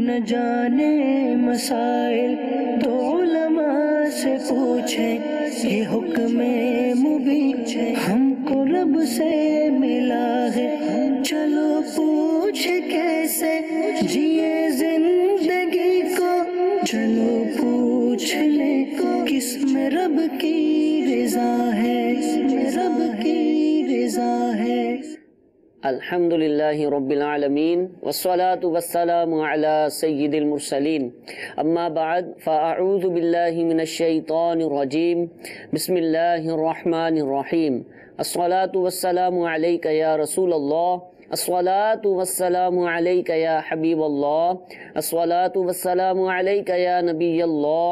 نہ جانے مسائل تو علماء سے پوچھیں، یہ حکم مبین ہم کو رب سے ملا ہے، چلو پوچھ کیسے جیے زندگی کو، چلو پوچھ لے کس میں رب کی رضا ہے، کس میں رب کی رضا ہے۔ الحمدللہ رب العالمین والصلاة والسلام علی سید المرسلین، اما بعد فاعوذ باللہ من الشیطان الرجیم، بسم اللہ الرحمن الرحیم۔ الصلاة والسلام علیک یا رسول اللہ، الصلاة والسلام علیک یا حبیب اللہ، الصلاة والسلام علیک یا نبی اللہ،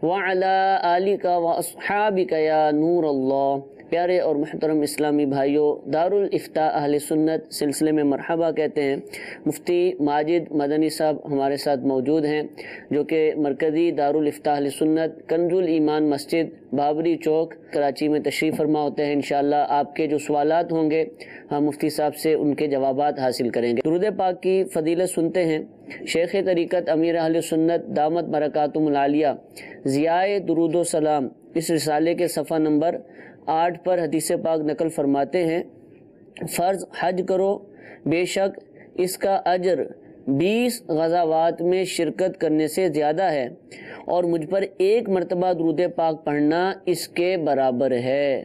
وعلی آلک واصحابک یا نور اللہ۔ پیارے اور محترم اسلامی بھائیوں، دارالافتاء اہل سنت سلسلے میں مرحبا کہتے ہیں۔ مفتی ماجد مدنی صاحب ہمارے ساتھ موجود ہیں، جو کہ مرکزی دارالافتاء اہل سنت کنز الایمان مسجد بابری چوک کراچی میں تشریف فرما ہوتے ہیں۔ انشاءاللہ آپ کے جو سوالات ہوں گے ہم مفتی صاحب سے ان کے جوابات حاصل کریں گے۔ درود پاک کی فضیلت سنتے ہیں۔ شیخ طریقت امیر اہل سنت دامت برکاتہم العالیہ ضیاء درود و سلام اس رسالے کے صفحہ نمبر 8 پر حدیث پاک نقل فرماتے ہیں، فرض حج کرو، بے شک اس کا اجر 20 غزوات میں شرکت کرنے سے زیادہ ہے، اور مجھ پر ایک مرتبہ درود پاک پڑھنا اس کے برابر ہے۔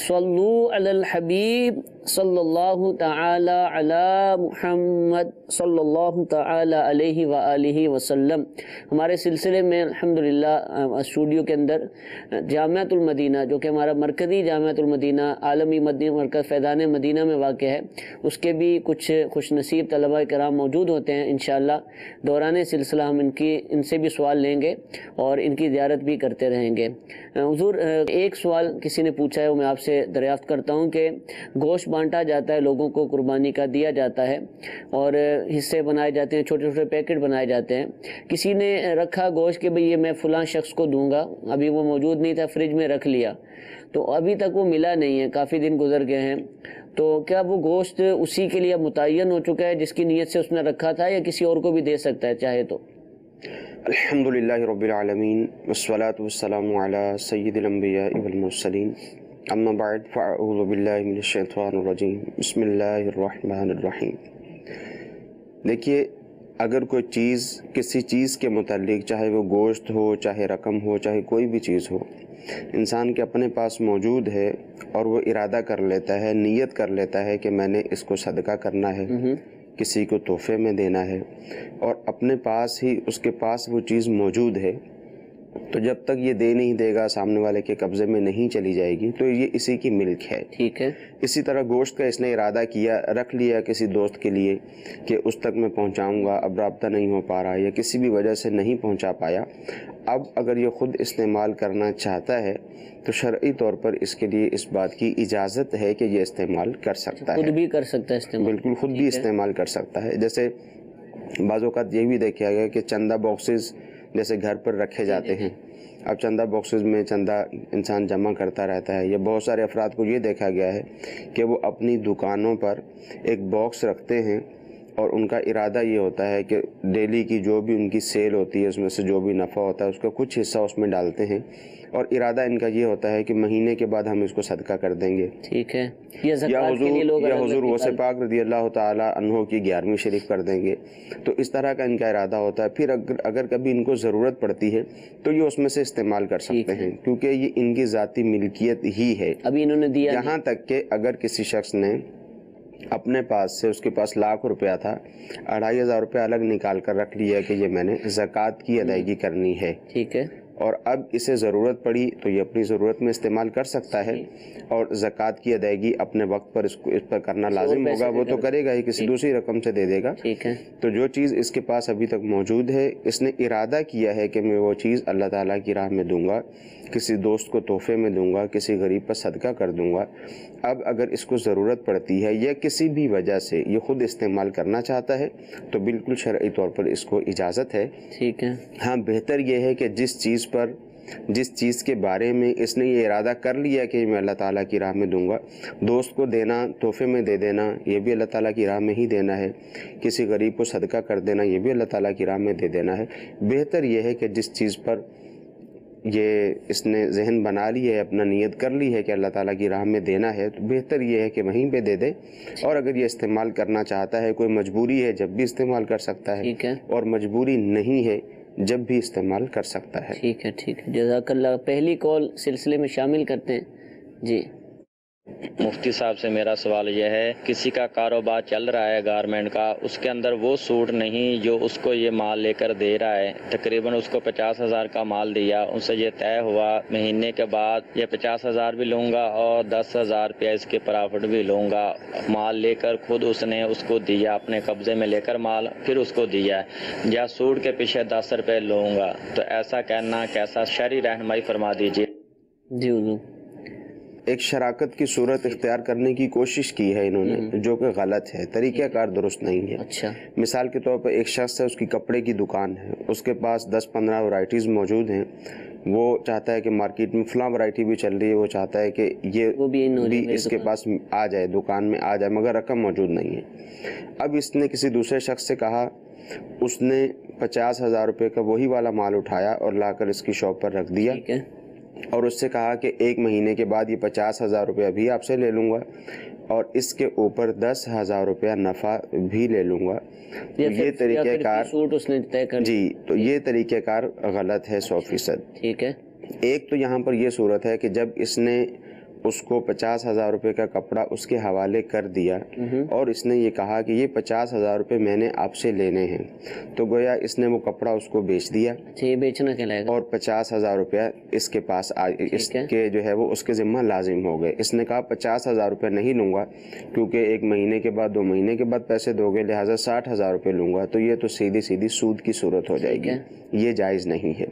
صلو علی الحبیب صلی اللہ تعالی علی محمد صلی اللہ تعالی علیہ وآلہ وسلم۔ ہمارے سلسلے میں الحمدللہ اسٹوڈیو کے اندر جامعۃ المدینہ، جو کہ ہمارا مرکزی جامعۃ المدینہ عالمی مدنی مرکز فیضان مدینہ میں واقع ہے، اس کے بھی کچھ خوش نصیب طلباء کرام موجود ہوتے ہیں۔ انشاءاللہ دوران سلسلہ ہم ان سے بھی سوال لیں گے اور ان کی زیارت بھی کرتے رہیں گے۔ حضور، ایک سوال کسی نے پوچھا ہے، وہ میں آپ سے دریافت کرتا ہوں کہ گوشت بانٹا جاتا ہے، لوگوں کو قربانی کا دیا جاتا ہے اور حصے بنائے جاتے ہیں، چھوٹے چھوٹے پیکٹ بنائے جاتے ہیں۔ کسی نے رکھا گوشت کہ بھئی یہ میں فلاں شخص کو دوں گا، ابھی وہ موجود نہیں تھا، فریج میں رکھ لیا، تو ابھی تک وہ ملا نہیں ہے، کافی دن گزر گئے ہیں، تو کیا وہ گوشت اسی کے لیے متعین ہو چکا ہے جس کی نیت سے اس نے رکھا تھا، یا کسی اور کو بھی دے سکتا ہے چاہے تو؟ الحمدللہ رب العالمین والصلاة والسلام علی سید الانبیاء والمرسلین، اما بعد فاعوذ باللہ من الشیطان الرجیم، بسم اللہ الرحمن الرحیم۔ دیکھیے، اگر کوئی چیز کسی چیز کے متعلق، چاہے وہ گوشت ہو، چاہے رقم ہو، چاہے کوئی بھی چیز ہو، انسان کے اپنے پاس موجود ہے اور وہ ارادہ کر لیتا ہے، نیت کر لیتا ہے کہ میں نے اس کو صدقہ کرنا ہے، کسی کو تحفے میں دینا ہے، اور اپنے پاس ہی اس کے پاس وہ چیز موجود ہے، تو جب تک یہ دے نہیں دے گا، سامنے والے کے قبضے میں نہیں چلی جائے گی، تو یہ اسی کی ملک ہے۔ ٹھیک ہے۔ اسی طرح گوشت کا اس نے ارادہ کیا، رکھ لیا کسی دوست کے لیے کہ اس تک میں پہنچاؤں گا، اب رابطہ نہیں ہو پا رہا یا کسی بھی وجہ سے نہیں پہنچا پایا، اب اگر یہ خود استعمال کرنا چاہتا ہے تو شرعی طور پر اس کے لیے اس بات کی اجازت ہے کہ یہ استعمال کر سکتا ہے، خود بھی کر سکتا ہے استعمال، بالکل خود بھی استعمال کر سکتا ہے۔ جیسے بعض اوقات یہ بھی دیکھا گیا کہ چندہ باکسز جیسے گھر پر رکھے جاتے ہیں، اب چندہ باکسز میں چندہ انسان جمع کرتا رہتا ہے، یا بہت سارے افراد کو یہ دیکھا گیا ہے کہ وہ اپنی دکانوں پر ایک باکس رکھتے ہیں، اور ان کا ارادہ یہ ہوتا ہے کہ ڈیلی کی جو بھی ان کی سیل ہوتی ہے، اس میں سے جو بھی نفع ہوتا ہے اس کا کچھ حصہ اس میں ڈالتے ہیں، اور ارادہ ان کا یہ ہوتا ہے کہ مہینے کے بعد ہم اس کو صدقہ کر دیں گے۔ ٹھیک ہے۔ یا حضور غوث پاک رضی اللہ تعالی عنہ کی 11ویں شریف کر دیں گے، تو اس طرح کا ان کا ارادہ ہوتا ہے۔ پھر اگر کبھی ان کو ضرورت پڑتی ہے تو یہ اس میں سے استعمال کر سکتے ہیں، کیونکہ یہ ان کی ذاتی ملکیت ہی ہے۔ ابھی انہوں نے دیا، یہاں تک کہ اگر کسی شخص نے اپنے پاس سے، اس کے پاس ₹1,00,000 تھا، 2,500 الگ نکال کر رکھ لیا کہ یہ میں نے زکوٰۃ کی ادائیگی کرنی ہے، ٹھیک ہے، اور اب اسے ضرورت پڑی تو یہ اپنی ضرورت میں استعمال کر سکتا ہے، اور زکوٰۃ کی ادائیگی اپنے وقت پر اس پر کرنا لازم ہوگا، وہ تو کرے گا ہی، کسی دوسری رقم سے دے دے گا۔ ٹھیک ہے۔ تو جو چیز اس کے پاس ابھی تک موجود ہے، اس نے ارادہ کیا ہے کہ میں وہ چیز اللہ تعالیٰ کی راہ میں دوں گا، کسی دوست کو تحفے میں دوں گا، کسی غریب پر صدقہ کر دوں گا۔ اب اگر اس کو ضرورت پڑتی ہے یا کسی بھی وجہ سے یہ خود استعمال کرنا چاہتا ہے تو بالکل شرعی طور پر اس کو اجازت ہے۔ ٹھیک ہے۔ ہاں، بہتر یہ ہے کہ جس چیز پر جس چیز کے بارے میں اس نے یہ ارادہ کر لیا کہ میں اللہ تعالیٰ کی راہ میں دوں گا، دوست کو دینا، تحفے میں دے دینا، یہ بھی اللہ تعالیٰ کی راہ میں ہی دینا ہے، کسی غریب کو صدقہ کر دینا، یہ بھی اللہ تعالیٰ کی راہ میں دے دینا ہے۔ بہتر یہ ہے کہ جس چیز پر یہ اس نے ذہن بنا لی ہے، اپنا نیت کر لی ہے کہ اللہ تعالیٰ کی راہ میں دینا ہے، تو بہتر یہ ہے کہ وہیں پہ دے دے، اور اگر یہ استعمال کرنا چاہتا ہے، کوئی مجبوری ہے جب بھی استعمال کر سکتا ہے، ٹھیک ہے، اور مجبوری نہیں ہے جب بھی استعمال کر سکتا ہے۔ ٹھیک ہے، ٹھیک ہے، جزاک اللہ۔ پہلی کال سلسلے میں شامل کرتے ہیں جی۔ مفتی صاحب سے میرا سوال یہ ہے، کسی کا کاروبار چل رہا ہے گارمنٹ کا، اس کے اندر وہ سوٹ نہیں جو اس کو یہ مال لے کر دے رہا ہے، تقریباً اس کو 50,000 کا مال دیا، ان سے یہ طے ہوا مہینے کے بعد یہ 50,000 بھی لوں گا اور 10,000 روپیہ اس کے پرافٹ بھی لوں گا، مال لے کر خود اس نے اس کو دیا، اپنے قبضے میں لے کر مال پھر اس کو دیا، یا سوٹ کے پیچھے 10 روپے لوں گا، تو ایسا کہنا کیسا؟ شرعی رہنمائی فرما دیجیے۔ جی حضور۔ ایک شراکت کی صورت اختیار کرنے کی کوشش کی ہے انہوں نے، جو کہ غلط ہے، طریقہ کار درست نہیں ہے۔ اچھا، مثال کے طور پر ایک شخص ہے، اس کی کپڑے کی دکان ہے، اس کے پاس 10-15 ورائٹیز موجود ہیں، وہ چاہتا ہے کہ مارکیٹ میں فلاں ورائٹی بھی چل رہی ہے، وہ چاہتا ہے کہ یہ وہ بھی اس کے پاس آ جائے، دکان میں آ جائے، مگر رقم موجود نہیں ہے۔ اب اس نے کسی دوسرے شخص سے کہا، اس نے 50,000 روپے کا وہی والا مال اٹھایا اور لا کر اس کی شاپ پر رکھ دیا، ٹھیک ہے، اور اس سے کہا کہ 1 مہینے کے بعد یہ 50,000 روپیہ بھی آپ سے لے لوں گا اور اس کے اوپر 10,000 روپیہ نفع بھی لے لوں گا۔ یہ طریقہ کار سوٹ اس نے طے کر، جی، تو یہ طریقہ کار غلط ہے 100%۔ ٹھیک ہے، ایک تو یہاں پر یہ صورت ہے کہ جب اس نے اس کو 50,000 روپے کا کپڑا اس کے حوالے کر دیا اور اس نے یہ کہا کہ یہ 50,000 روپے میں نے آپ سے لینے ہیں، تو گویا اس نے وہ کپڑا اس کو بیچ دیا، یہ بیچنا کہلائے گا، اور 50,000 روپیہ اس کے پاس اس کے جو ہے وہ اس کے ذمہ لازم ہو گئے۔ اس نے کہا 50,000 روپے نہیں لوں گا کیونکہ 1 مہینے کے بعد 2 مہینے کے بعد پیسے دو گے، لہٰذا 60,000 روپے لوں گا، تو یہ تو سیدھی سود کی صورت ہو جائے گی، یہ جائز نہیں ہے۔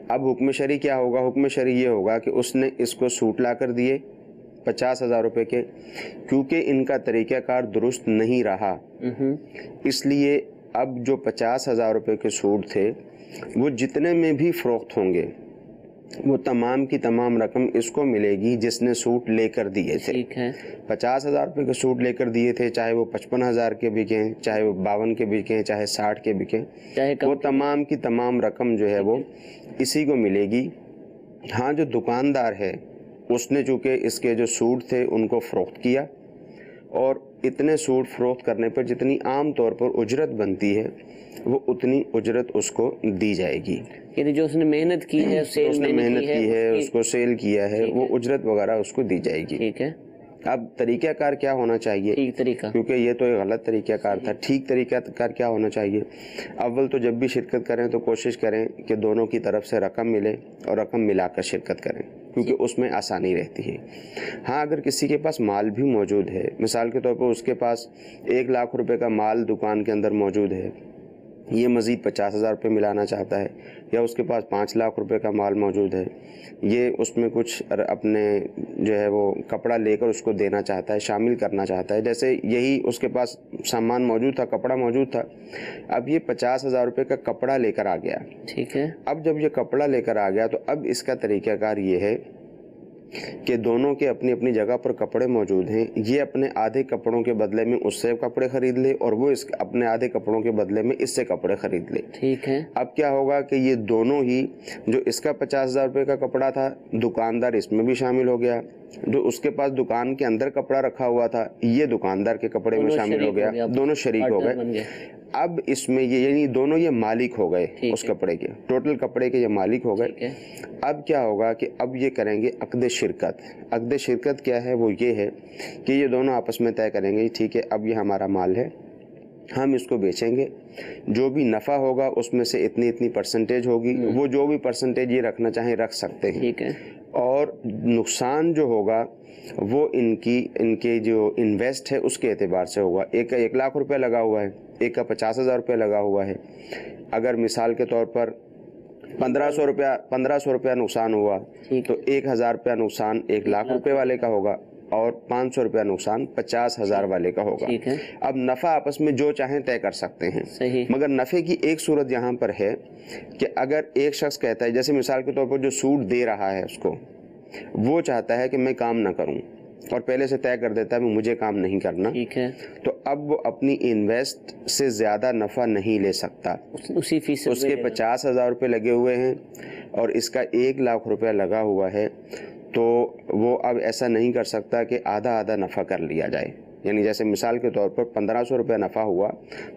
اب حکم شرعی کیا ہوگا؟ حکم شرعی یہ ہوگا کہ اس نے اس کو سوٹ لا کر دیے 50,000 روپے کے، کیونکہ ان کا طریقہ کار درست نہیں رہا، اس لیے اب جو 50,000 روپے کے سوٹ تھے وہ جتنے میں بھی فروخت ہوں گے وہ تمام کی تمام رقم اس کو ملے گی جس نے سوٹ لے کر دیے تھے۔ 50,000 روپے کے سوٹ لے کر دیے تھے، چاہے وہ 55,000 کے بکیں، چاہے وہ 52 کے بکیں، چاہے 60 کے بکیں، وہ تمام کی تمام رقم جو ہے وہ اسی کو ملے گی۔ ہاں، جو دکاندار ہے اس نے چونکہ اس کے جو سوٹ تھے ان کو فروخت کیا، اور اتنے سوٹ فروخت کرنے پر جتنی عام طور پر اجرت بنتی ہے وہ اتنی اجرت اس کو دی جائے گی، یعنی جو اس نے محنت کی ہے، اس نے محنت کی ہے، اس کو سیل کیا ہے، وہ اجرت وغیرہ اس کو دی جائے گی۔ ٹھیک ہے، اب طریقہ کار کیا ہونا چاہیے؟ ٹھیک طریقہ، کیونکہ یہ تو ایک غلط طریقہ کار تھا، ٹھیک طریقہ کار کیا ہونا چاہیے؟ اول تو جب بھی شرکت کریں تو کوشش کریں کہ دونوں کی طرف سے رقم ملے اور رقم ملا کر شرکت کریں، کیونکہ اس میں آسانی رہتی ہے۔ ہاں، اگر کسی کے پاس مال بھی موجود ہے، مثال کے طور پر اس کے پاس 1 لاکھ روپے کا مال دکان کے اندر موجود ہے، یہ مزید 50,000 روپے ملانا چاہتا ہے، یا اس کے پاس 5 لاکھ روپے کا مال موجود ہے، یہ اس میں کچھ اپنے جو ہے وہ کپڑا لے کر اس کو دینا چاہتا ہے، شامل کرنا چاہتا ہے، جیسے یہی اس کے پاس سامان موجود تھا، کپڑا موجود تھا، اب یہ 50,000 روپے کا کپڑا لے کر آ گیا۔ ٹھیک ہے، اب جب یہ کپڑا لے کر آ گیا تو اب اس کا طریقہ کار یہ ہے کہ دونوں کے اپنی اپنی جگہ پر کپڑے موجود ہیں، یہ اپنے آدھے کپڑوں کے بدلے میں اس سے کپڑے خرید لے اور وہ اپنے آدھے کپڑوں کے بدلے میں اس سے کپڑے خرید لے۔ ٹھیک ہے، اب کیا ہوگا کہ یہ دونوں ہی، جو اس کا 50,000 روپے کا کپڑا تھا، دکاندار اس میں بھی شامل ہو گیا، جو اس کے پاس دکان کے اندر کپڑا رکھا ہوا تھا یہ دکاندار کے کپڑے میں شامل ہو گیا، دونوں شریک ہو گئے۔ اب اس میں یہ یعنی دونوں یہ مالک ہو گئے اس کپڑے کے، ٹوٹل کپڑے کے یہ مالک ہو گئے۔ اب کیا ہوگا کہ اب یہ کریں گے عقد شرکت۔ عقد شرکت کیا ہے؟ وہ یہ ہے کہ یہ دونوں آپس میں طے کریں گے، ٹھیک ہے اب یہ ہمارا مال ہے، ہم اس کو بیچیں گے، جو بھی نفع ہوگا اس میں سے اتنی پرسنٹیج ہوگی، وہ جو بھی پرسنٹیج یہ رکھنا چاہیں رکھ سکتے ہیں، ٹھیک ہے، اور نقصان جو ہوگا وہ ان کے جو انویسٹ ہے اس کے اعتبار سے ہوگا۔ ایک کا 1 لاکھ روپے لگا ہوا ہے، ایک کا 50,000 روپے لگا ہوا ہے، اگر مثال کے طور پر 1500 روپیہ نقصان ہوا تو 1,000 روپیہ نقصان 1 لاکھ روپے والے کا ہوگا، اور 500 روپیہ نقصان 50,000 والے کا ہوگا. ٹھیک ہے. اب نفع آپس میں جو چاہیں طے کر سکتے ہیں. صحیح. مگر نفع کی ایک صورت یہاں پر ہے کہ اگر ایک شخص کہتا ہے، جیسے مثال کے طور پر جو سود دے رہا ہے اس کو، وہ چاہتا ہے کہ میں کام نہ کروں اور پہلے سے طے کر دیتا ہے کہ مجھے کام نہیں کرنا، ٹھیک ہے، تو اب وہ اپنی انویسٹ سے زیادہ نفع نہیں لے سکتا. اسی فیصد اس کے 50,000 روپے لگے ہوئے ہیں اور اس کا 1,00,000 روپیہ لگا ہوا ہے، تو وہ اب ایسا نہیں کر سکتا کہ آدھا آدھا نفع کر لیا جائے. یعنی جیسے مثال کے طور پر 1,500 روپیہ نفع ہوا،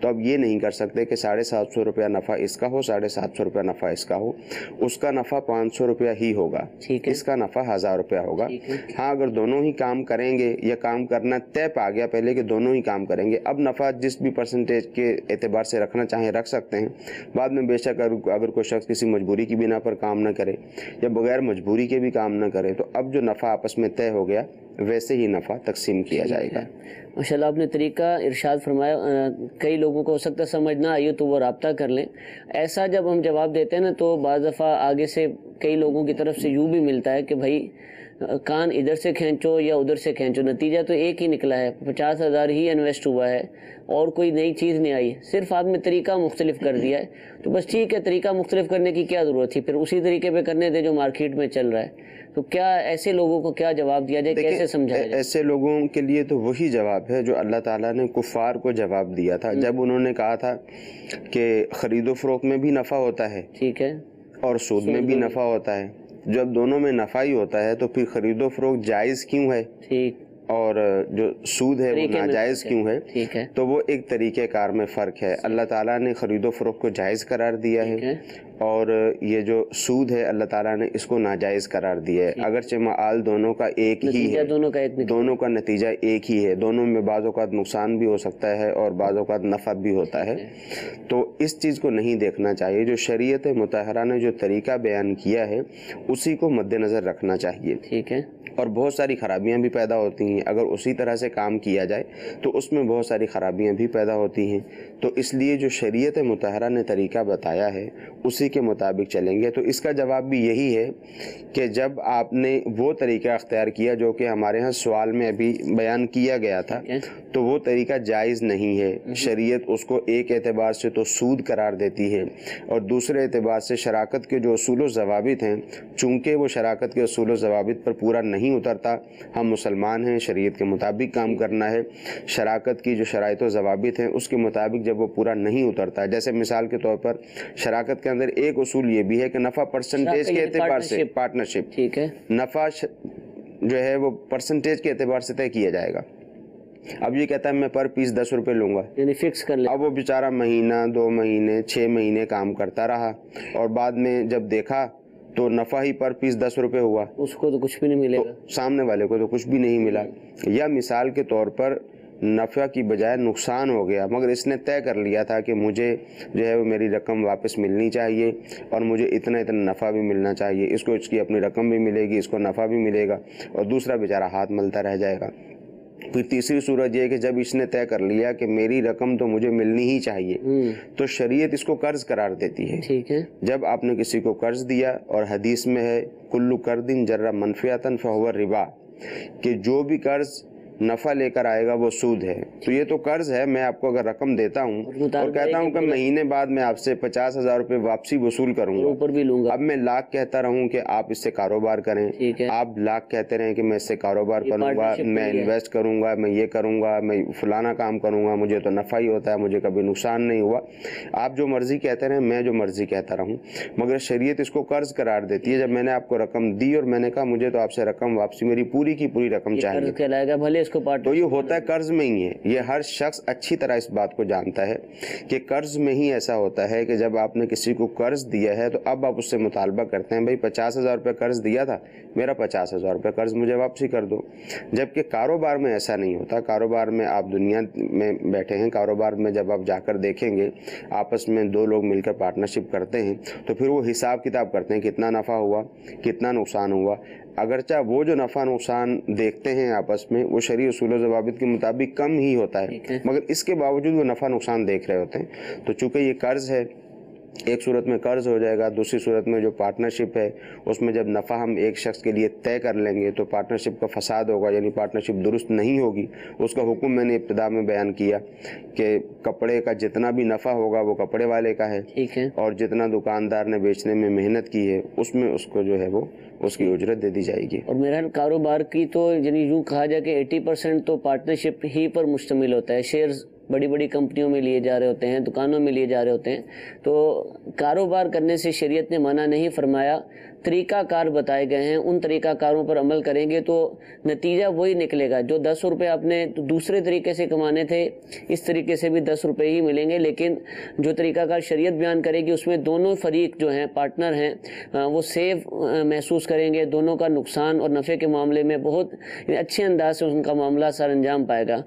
تو اب یہ نہیں کر سکتے کہ 750 روپیہ نفع اس کا ہو، 750 روپیہ نفع اس کا ہو. اس کا نفع 500 روپیہ ہی ہوگا، اس کا نفع 1,000 روپیہ ہوگا. ہاں اگر دونوں ہی کام کریں گے یا کام کرنا طے پا گیا پہلے کہ دونوں ہی کام کریں گے، اب نفع جس بھی پرسنٹیج کے اعتبار سے رکھنا چاہیں رکھ سکتے ہیں. بعد میں بے شک اگر کوئی شخص کسی مجبوری کی بنا پر کام نہ کرے یا بغیر مجبوری کے بھی کام نہ کرے، تو اب جو نفع آپس میں طے ہو گیا ویسے ہی نفع تقسیم کیا جائے گا. ماشاءاللہ آپ نے طریقہ ارشاد فرمایا. کئی لوگوں کو ہو سکتا ہے سمجھ نہ آئی تو وہ رابطہ کر لیں. ایسا جب ہم جواب دیتے ہیں نا تو بعض دفعہ آگے سے کئی لوگوں کی طرف سے یوں بھی ملتا ہے کہ بھائی کان ادھر سے کھینچو یا ادھر سے کھینچو، نتیجہ تو ایک ہی نکلا ہے، 50,000 ہی انویسٹ ہوا ہے اور کوئی نئی چیز نہیں آئی، صرف آپ نے طریقہ مختلف کر دیا ہے. تو بس ٹھیک ہے، طریقہ مختلف کرنے کی کیا ضرورت تھی، پھر اسی طریقے پہ کرنے دے جو مارکیٹ میں چل رہا ہے. تو کیا ایسے لوگوں کو کیا جواب دیا جائے، کیسے سمجھایا جائے؟ ایسے لوگوں کے لیے تو وہی جواب ہے جو اللہ تعالیٰ نے کفار کو جواب دیا تھا جب انہوں نے کہا تھا کہ خرید و فروخت میں بھی نفع ہوتا ہے، ٹھیک ہے، اور سود میں بھی نفع ہوتا ہے. جب دونوں میں نفع ہی ہوتا ہے تو پھر خرید و فروخت جائز کیوں ہے ٹھیک، اور جو سود ہے وہ ناجائز کیوں ہے؟ ٹھیک ہے. تو وہ ایک طریقہ کار میں فرق ہے. اللہ تعالیٰ نے خرید و فروخت کو جائز قرار دیا ہے اور یہ جو سود ہے اللہ تعالیٰ نے اس کو ناجائز قرار دیا ہے. اگرچہ معال دونوں کا ایک ہی ہے، دونوں کا نتیجہ ایک ہی ہے، دونوں میں بعض اوقات نقصان بھی ہو سکتا ہے اور بعض اوقات نفع بھی ہوتا ہے. تو اس چیز کو نہیں دیکھنا چاہیے. جو شریعت مطہرہ نے جو طریقہ بیان کیا ہے اسی کو مد نظر رکھنا چاہیے. ٹھیک ہے. اور بہت ساری خرابیاں بھی پیدا ہوتی ہیں اگر اسی طرح سے کام کیا جائے، تو اس میں بہت ساری خرابیاں بھی پیدا ہوتی ہیں. تو اس لیے جو شریعت مطہرہ نے طریقہ بتایا ہے اسی کے مطابق چلیں گے. تو اس کا جواب بھی یہی ہے کہ جب آپ نے وہ طریقہ اختیار کیا جو کہ ہمارے ہاں سوال میں ابھی بیان کیا گیا تھا، تو وہ طریقہ جائز نہیں ہے. شریعت اس کو ایک اعتبار سے تو سود قرار دیتی ہے اور دوسرے اعتبار سے شراکت کے جو اصول و ضوابط ہیں، چونکہ وہ شراکت کے اصول و ضوابط پر پورا نہیں اترتا. ہم مسلمان ہیں، شریعت کے مطابق کام کرنا ہے. شراکت کی جو شرائط و ضوابط ہیں اس کے مطابق جب وہ پورا نہیں اترتا، جیسے مثال کے طور پر شراکت کے اندر ایک اصول یہ بھی ہے کہ نفع پرسنٹیج کے اعتبار سے، پارٹنرشپ، ٹھیک ہے، نفع جو ہے وہ پرسنٹیج کے اعتبار سے طے کیا جائے گا. اب یہ کہتا ہے میں پر پیس 10 روپے لوں گا، یعنی فکس کر لیں. اب وہ بیچارہ مہینہ 2 مہینے 6 مہینے کام کرتا رہا اور بعد میں جب دیکھا تو نفع ہی پر پیس 10 روپے ہوا، اس کو تو کچھ بھی نہیں ملے گا، سامنے والے کو تو کچھ بھی نہیں ملا. یا مثال کے طور پر نفع کی بجائے نقصان ہو گیا، مگر اس نے طے کر لیا تھا کہ مجھے جو ہے وہ میری رقم واپس ملنی چاہیے اور مجھے اتنا نفع بھی ملنا چاہیے. اس کو اس کی اپنی رقم بھی ملے گی، اس کو نفع بھی ملے گا اور دوسرا بیچارہ ہاتھ ملتا رہ جائے گا. پھر تیسری صورت یہ ہے کہ جب اس نے طے کر لیا کہ میری رقم تو مجھے ملنی ہی چاہیے، تو شریعت اس کو قرض قرار دیتی ہے. ٹھیک ہے. جب آپ نے کسی کو قرض دیا، اور حدیث میں ہے کل قرض جر منفعۃ فہو ربا، کہ جو بھی قرض نفع لے کر آئے گا وہ سود ہے. تو یہ تو قرض ہے. میں آپ کو اگر رقم دیتا ہوں اور کہتا ہوں کہ مہینے بعد میں آپ سے 50,000 روپے واپسی وصول کروں گا، اوپر بھی لوں گا، اب میں لاکھ کہتا رہوں کہ آپ اس سے کاروبار کریں، آپ لاکھ کہتے رہیں کہ میں اس سے کاروبار کروں گا، میں انویسٹ کروں گا، میں یہ کروں گا، میں فلانا کام کروں گا، مجھے تو نفع ہی ہوتا ہے، مجھے کبھی نقصان نہیں ہوا. آپ جو مرضی کہتے رہیں، میں جو مرضی کہتا رہوں، مگر شریعت اس کو قرض قرار دیتی ہے. جب میں نے آپ کو رقم دی اور میں نے کہا مجھے تو آپ سے رقم واپسی میری پوری کی پوری رقم چاہیے، بھلے اس کو تو یہ ہوتا ہے قرض میں ہی ہے. یہ ہر شخص اچھی طرح اس بات کو جانتا ہے کہ قرض میں ہی ایسا ہوتا ہے کہ جب آپ نے کسی کو قرض دیا ہے تو اب آپ اس سے مطالبہ کرتے ہیں بھائی 50,000 روپے قرض دیا تھا، میرا 50,000 روپے قرض مجھے واپسی کر دو. جبکہ کاروبار میں ایسا نہیں ہوتا. کاروبار میں آپ دنیا میں بیٹھے ہیں، کاروبار میں جب آپ جا کر دیکھیں گے آپس میں 2 لوگ مل کر پارٹنرشپ کرتے ہیں تو پھر وہ حساب کتاب کرتے ہیں کتنا نفع ہوا، کتنا نقصان ہوا. اگرچہ وہ جو نفع نقصان دیکھتے ہیں آپس میں وہ شرعی اصول و ضوابط کے مطابق کم ہی ہوتا ہے، مگر اس کے باوجود وہ نفع نقصان دیکھ رہے ہوتے ہیں. تو چونکہ یہ قرض ہے ایک صورت میں قرض ہو جائے گا، دوسری صورت میں جو پارٹنرشپ ہے اس میں جب نفع ہم ایک شخص کے لیے طے کر لیں گے تو پارٹنرشپ کا فساد ہوگا، یعنی پارٹنرشپ درست نہیں ہوگی۔ اس کا حکم میں نے ابتدا میں بیان کیا کہ کپڑے کا جتنا بھی نفع ہوگا وہ کپڑے والے کا ہے، ٹھیک ہے، اور جتنا دکاندار نے بیچنے میں محنت کی ہے اس میں اس کو جو ہے وہ اس کی اجرت دے دی جائے گی۔ اور میرا کاروبار کی تو یعنی یوں کہا جائے کہ 80% تو پارٹنرشپ ہی پر مشتمل ہوتا ہے، شیئرز بڑی بڑی کمپنیوں میں لیے جا رہے ہوتے ہیں، دکانوں میں لیے جا رہے ہوتے ہیں، تو کاروبار کرنے سے شریعت نے منع نہیں فرمایا، طریقہ کار بتائے گئے ہیں، ان طریقہ کاروں پر عمل کریں گے تو نتیجہ وہی نکلے گا۔ جو 10 روپے آپ نے دوسرے طریقے سے کمانے تھے اس طریقے سے بھی 10 روپے ہی ملیں گے، لیکن جو طریقہ کار شریعت بیان کرے گی اس میں دونوں فریق جو ہیں پارٹنر ہیں وہ سیف محسوس کریں گے، دونوں کا نقصان اور نفع کے معاملے میں بہت اچھے انداز سے ان کا معاملہ سر انجام پائے گا۔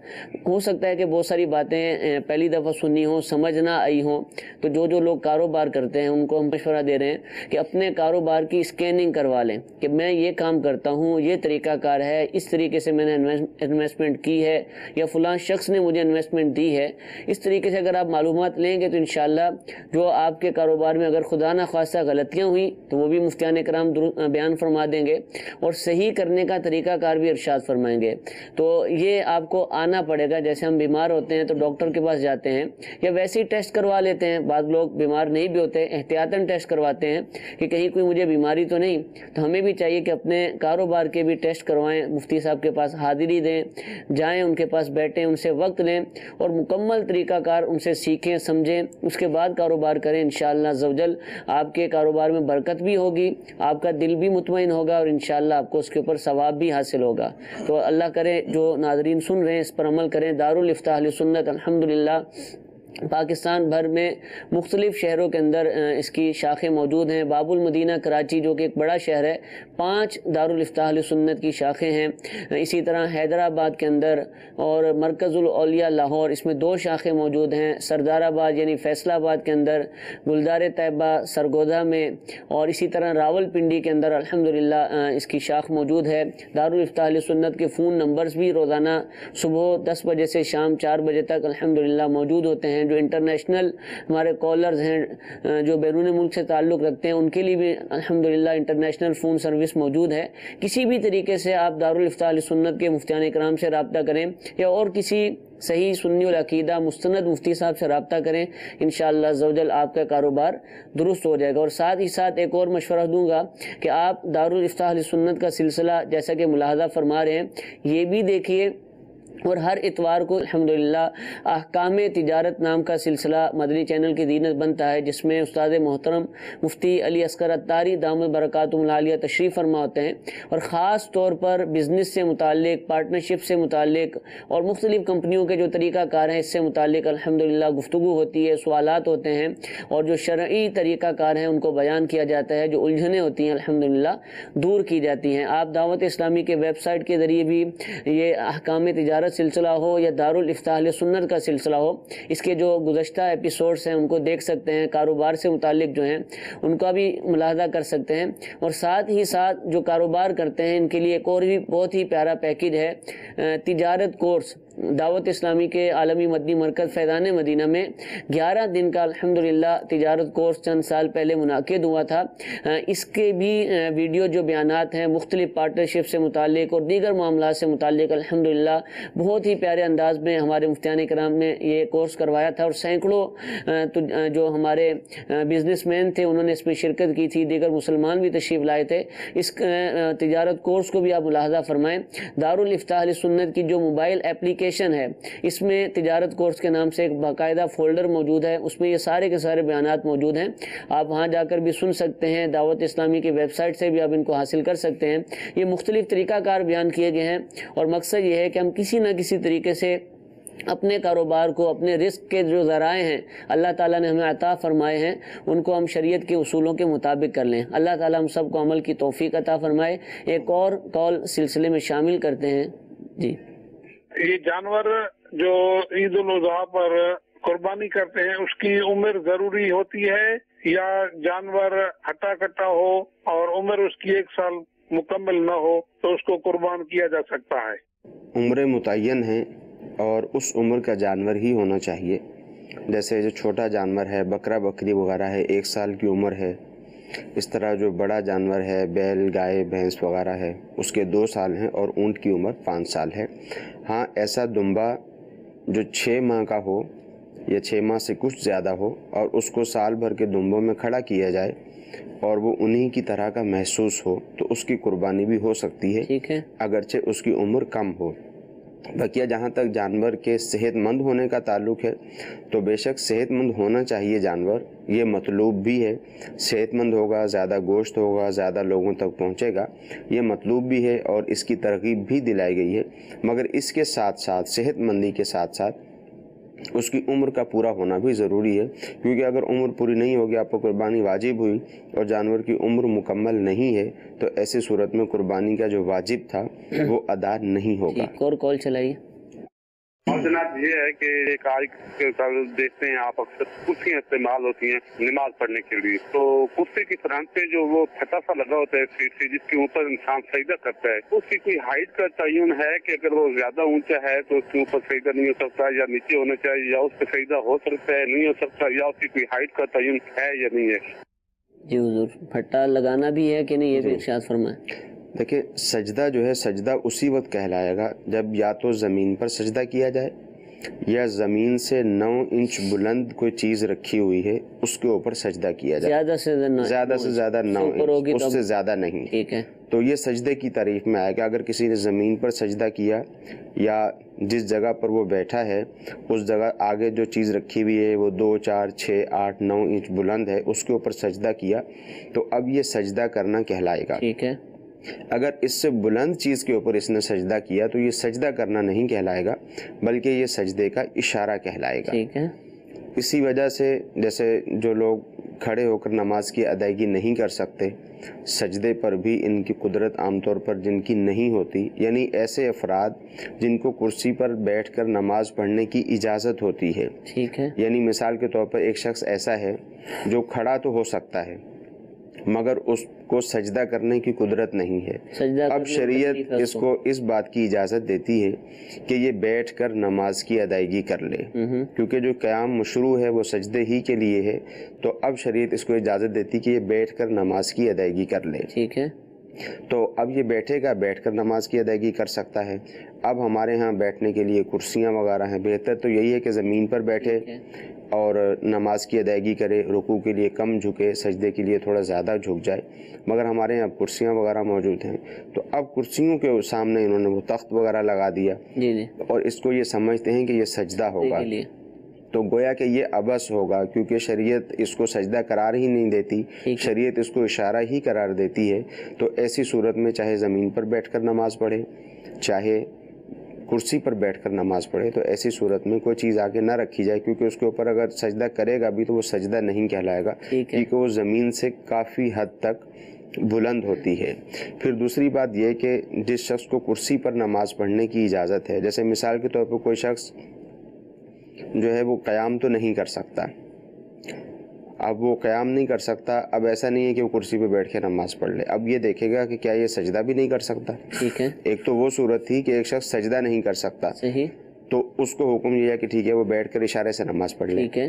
ہو سکتا ہے کہ بہت ساری باتیں پہلی دفعہ سنی ہوں، سمجھ نہ آئی ہوں، تو جو لوگ کاروبار کرتے ہیں ان کو ہم مشورہ دے رہے ہیں کہ اپنے کاروبار کی اسکیننگ کروا لیں کہ میں یہ کام کرتا ہوں، یہ طریقہ کار ہے، اس طریقے سے میں نے انویسٹمنٹ کی ہے یا فلاں شخص نے مجھے انویسٹمنٹ دی ہے۔ اس طریقے سے اگر آپ معلومات لیں گے تو انشاءاللہ جو آپ کے کاروبار میں اگر خدا نہ خواستہ غلطیاں ہوئیں تو وہ بھی مفتیان کرام بیان فرما دیں گے اور صحیح کرنے کا طریقہ کار بھی ارشاد فرمائیں گے۔ تو یہ آپ کو آنا پڑے گا، جیسے ہم بیمار ہوتے ہیں تو ڈاکٹر کے پاس جاتے ہیں یا ویسے ہی ٹیسٹ کروا لیتے ہیں، بعض لوگ بیمار نہیں بھی ہوتے احتیاطاً ٹیسٹ کرواتے ہیں کہ کہیں کوئی مجھے بیماری تو نہیں، تو ہمیں بھی چاہیے کہ اپنے کاروبار کے بھی ٹیسٹ کروائیں، مفتی صاحب کے پاس حاضری دیں، جائیں ان کے پاس بیٹھیں، ان سے وقت لیں اور مکمل طریقہ کار ان سے سیکھیں سمجھیں، اس کے بعد کاروبار کریں۔ انشاءاللہ عزوجل آپ کے کاروبار میں برکت بھی ہوگی، آپ کا دل بھی مطمئن ہوگا اور انشاءاللہ آپ کو اس کے اوپر ثواب بھی حاصل ہوگا۔ تو اللہ کرے جو ناظرین سن رہے ہیں اس پر عمل کریں۔ دارالفتاح اہل سنت الحمدللہ پاکستان بھر میں مختلف شہروں کے اندر اس کی شاخیں موجود ہیں۔ باب المدینہ کراچی جو کہ ایک بڑا شہر ہے، 5 دارالفتاح اہل سنت کی شاخیں ہیں۔ اسی طرح حیدرآباد کے اندر اور مرکز الاولیاء لاہور، اس میں 2 شاخیں موجود ہیں۔ سردار آباد یعنی فیصل آباد کے اندر، گلدار طیبہ سرگودا میں، اور اسی طرح راول پنڈی کے اندر الحمدللہ اس کی شاخ موجود ہے۔ دارالفتاح اہل سنت کے فون نمبرز بھی روزانہ صبح 10 بجے سے شام 4 بجے تک الحمدللہ موجود ہوتے ہیں۔ جو انٹرنیشنل ہمارے کالرز ہیں جو بیرون ملک سے تعلق رکھتے ہیں ان کے لیے بھی الحمدللہ انٹرنیشنل فون سروس موجود ہے۔ کسی بھی طریقے سے آپ دارالفتاح اہل سنت کے مفتیان اکرام سے رابطہ کریں یا اور کسی صحیح سنی العقیدہ مستند مفتی صاحب سے رابطہ کریں، انشاءاللہ عزوجل آپ کا کاروبار درست ہو جائے گا۔ اور ساتھ ہی ساتھ ایک اور مشورہ دوں گا کہ آپ دارالفتاح اہل سنت کا سلسلہ جیسا کہ ملاحظہ فرما رہے ہیں یہ بھی دیکھیے، اور ہر اتوار کو الحمدللہ احکام تجارت نام کا سلسلہ مدنی چینل کی دینت بنتا ہے، جس میں استاد محترم مفتی علی اصغر عطاری دامت برکاتہم العالیہ تشریف فرما ہوتے ہیں، اور خاص طور پر بزنس سے متعلق، پارٹنرشپ سے متعلق اور مختلف کمپنیوں کے جو طریقہ کار ہیں اس سے متعلق الحمدللہ گفتگو ہوتی ہے، سوالات ہوتے ہیں، اور جو شرعی طریقہ کار ہیں ان کو بیان کیا جاتا ہے، جو الجھنیں ہوتی ہیں الحمدللہ دور کی جاتی ہیں۔ آپ دعوت اسلامی کے ویب سائٹ کے ذریعے بھی یہ احکام تجارت سلسلہ ہو یا دارالفتاح اہل سنت کا سلسلہ ہو، اس کے جو گزشتہ ایپیسوڈز ہیں ان کو دیکھ سکتے ہیں، کاروبار سے متعلق جو ہیں ان کا بھی ملاحظہ کر سکتے ہیں۔ اور ساتھ ہی ساتھ جو کاروبار کرتے ہیں ان کے لیے ایک اور بھی بہت ہی پیارا پیکیج ہے، تجارت کورس دعوت اسلامی کے عالمی مدنی مرکز فیضان مدینہ میں 11 دن کا الحمدللہ تجارت کورس چند سال پہلے منعقد ہوا تھا۔ اس کے بھی ویڈیو جو بیانات ہیں مختلف پارٹنرشپ سے متعلق اور دیگر معاملات سے متعلق الحمدللہ بہت ہی پیارے انداز میں ہمارے مفتیان کرام نے یہ کورس کروایا تھا، اور سینکڑوں جو ہمارے بزنس مین تھے انہوں نے اس میں شرکت کی تھی، دیگر مسلمان بھی تشریف لائے تھے۔ اس تجارت کورس کو بھی آپ ملاحظہ فرمائیں۔ دارالفتاح اہل سنت کی جو موبائل اپلیکیشن ہے اس میں تجارت کورس کے نام سے ایک باقاعدہ فولڈر موجود ہے، اس میں یہ سارے کے سارے بیانات موجود ہیں، آپ وہاں جا کر بھی سن سکتے ہیں، دعوت اسلامی کی ویب سائٹ سے بھی آپ ان کو حاصل کر سکتے ہیں۔ یہ مختلف طریقہ کار بیان کیے گئے ہیں، اور مقصد یہ ہے کہ ہم کسی نہ کسی طریقے سے اپنے کاروبار کو، اپنے رزق کے جو ذرائع ہیں اللہ تعالیٰ نے ہمیں عطا فرمائے ہیں ان کو ہم شریعت کے اصولوں کے مطابق کر لیں۔ اللہ تعالیٰ ہم سب کو عمل کی توفیق عطا فرمائے۔ ایک اور کال سلسلے میں شامل کرتے ہیں۔ جی، یہ جانور جو عید الاضحیٰ پر قربانی کرتے ہیں اس کی عمر ضروری ہوتی ہے یا جانور ہٹا کٹا ہو اور عمر اس کی 1 سال مکمل نہ ہو تو اس کو قربان کیا جا سکتا ہے؟ عمریں متعین ہیں اور اس عمر کا جانور ہی ہونا چاہیے۔ جیسے جو چھوٹا جانور ہے بکرا بکری وغیرہ ہے 1 سال کی عمر ہے، اس طرح جو بڑا جانور ہے بیل گائے بھینس وغیرہ ہے اس کے 2 سال ہیں، اور اونٹ کی عمر 5 سال ہے۔ ہاں ایسا دمبا جو 6 ماہ کا ہو یا 6 ماہ سے کچھ زیادہ ہو اور اس کو سال بھر کے دمبوں میں کھڑا کیا جائے اور وہ انہی کی طرح کا محسوس ہو تو اس کی قربانی بھی ہو سکتی ہے، ٹھیک ہے، اگرچہ اس کی عمر کم ہو۔ بقیہ جہاں تک جانور کے صحت مند ہونے کا تعلق ہے تو بے شک صحت مند ہونا چاہیے جانور، یہ مطلوب بھی ہے۔ صحت مند ہوگا، زیادہ گوشت ہوگا، زیادہ لوگوں تک پہنچے گا، یہ مطلوب بھی ہے اور اس کی ترغیب بھی دلائی گئی ہے، مگر اس کے ساتھ ساتھ صحت مندی کے ساتھ ساتھ اس کی عمر کا پورا ہونا بھی ضروری ہے، کیونکہ اگر عمر پوری نہیں ہوگی، آپ کو قربانی واجب ہوئی اور جانور کی عمر مکمل نہیں ہے تو ایسی صورت میں قربانی کا جو واجب تھا وہ ادا نہیں ہوگا۔ ٹھیک، اور کال چلائیے۔ اور جناب یہ ہے کہ ایک آج کل دیکھتے ہیں آپ اکثر کرسیاں استعمال ہوتی ہیں نماز پڑھنے کے لیے، تو کرسی کی فرنٹ پہ جو وہ چھتا سا لگا ہوتا ہے سیٹ سے جس کے اوپر انسان سجدہ کرتا ہے، اس کی کوئی ہائٹ کا تعین ہے کہ اگر وہ زیادہ اونچا ہے تو اس کے اوپر سجدہ نہیں ہو سکتا، یا نیچے ہونا چاہیے، یا اس پہ سجدہ ہو سکتا ہے نہیں ہو سکتا، یا اس کی کوئی ہائٹ کا تعین ہے یا نہیں ہے؟ جی حضور، پھٹا لگانا بھی ہے کہ نہیں، یہ بھی ارشاد فرمائیں۔ دیکھیں سجدہ جو ہے سجدہ اسی وقت کہلائے گا جب یا تو زمین پر سجدہ کیا جائے یا زمین سے 9 انچ بلند کوئی چیز رکھی ہوئی ہے اس کے اوپر سجدہ کیا جائے، زیادہ سے زیادہ 9 انچ، اس سے زیادہ نہیں، ٹھیک ہے، تو یہ سجدے کی تعریف میں آئے گا۔ اگر کسی نے زمین پر سجدہ کیا یا جس جگہ پر وہ بیٹھا ہے اس جگہ آگے جو چیز رکھی ہوئی ہے وہ 2 4 6 8 9 انچ بلند ہے اس کے اوپر سجدہ کیا تو اب یہ سجدہ کرنا کہلائے گا۔ ٹھیک ہے، اگر اس سے بلند چیز کے اوپر اس نے سجدہ کیا تو یہ سجدہ کرنا نہیں کہلائے گا بلکہ یہ سجدے کا اشارہ کہلائے گا۔ ٹھیک ہے، اسی وجہ سے جیسے جو لوگ کھڑے ہو کر نماز کی ادائیگی نہیں کر سکتے، سجدے پر بھی ان کی قدرت عام طور پر جن کی نہیں ہوتی، یعنی ایسے افراد جن کو کرسی پر بیٹھ کر نماز پڑھنے کی اجازت ہوتی ہے، ٹھیک ہے، یعنی مثال کے طور پر ایک شخص ایسا ہے جو کھڑا تو ہو سکتا ہے مگر اس کو سجدہ کرنے کی قدرت نہیں ہے، اب شریعت اس کو اس بات کی اجازت دیتی ہے کہ یہ بیٹھ کر نماز کی ادائیگی کر لے، کیونکہ جو قیام مشروع ہے وہ سجدے ہی کے لیے ہے، تو اب شریعت اس کو اجازت دیتی کہ یہ بیٹھ کر نماز کی ادائیگی کر لے۔ ٹھیک ہے، تو اب یہ بیٹھے گا، بیٹھ کر نماز کی ادائیگی کر سکتا ہے۔ اب ہمارے ہاں بیٹھنے کے لیے کرسیاں وغیرہ ہیں، بہتر تو یہی ہے کہ زمین پر بیٹھے اور نماز کی ادائیگی کرے، رکوع کے لیے کم جھکے، سجدے کے لیے تھوڑا زیادہ جھک جائے، مگر ہمارے یہاں کرسیاں وغیرہ موجود ہیں تو اب کرسیوں کے سامنے انہوں نے وہ تخت وغیرہ لگا دیا اور اس کو یہ سمجھتے ہیں کہ یہ سجدہ ہوگا، تو گویا کہ یہ عبث ہوگا، کیونکہ شریعت اس کو سجدہ قرار ہی نہیں دیتی، شریعت اس کو اشارہ ہی قرار دیتی ہے۔ تو ایسی صورت میں چاہے زمین پر بیٹھ کر نماز پڑھے چاہے کرسی پر بیٹھ کر نماز پڑھے، تو ایسی صورت میں کوئی چیز آگے نہ رکھی جائے، کیونکہ اس کے اوپر اگر سجدہ کرے گا بھی تو وہ سجدہ نہیں کہلائے گا، کیونکہ وہ زمین سے کافی حد تک بلند ہوتی ہے۔ پھر دوسری بات یہ کہ جس شخص کو کرسی پر نماز پڑھنے کی اجازت ہے، جیسے مثال کے طور پر کوئی شخص جو ہے وہ قیام تو نہیں کر سکتا، اب وہ قیام نہیں کر سکتا، اب ایسا نہیں ہے کہ وہ کرسی پہ بیٹھ کے نماز پڑھ لے، اب یہ دیکھے گا کہ کیا یہ سجدہ بھی نہیں کر سکتا۔ ٹھیک ہے، ایک تو وہ صورت تھی کہ ایک شخص سجدہ نہیں کر سکتا، صحیح، تو اس کو حکم یہ ہے کہ ٹھیک ہے وہ بیٹھ کر اشارے سے نماز پڑھ لے۔ ٹھیک ہے،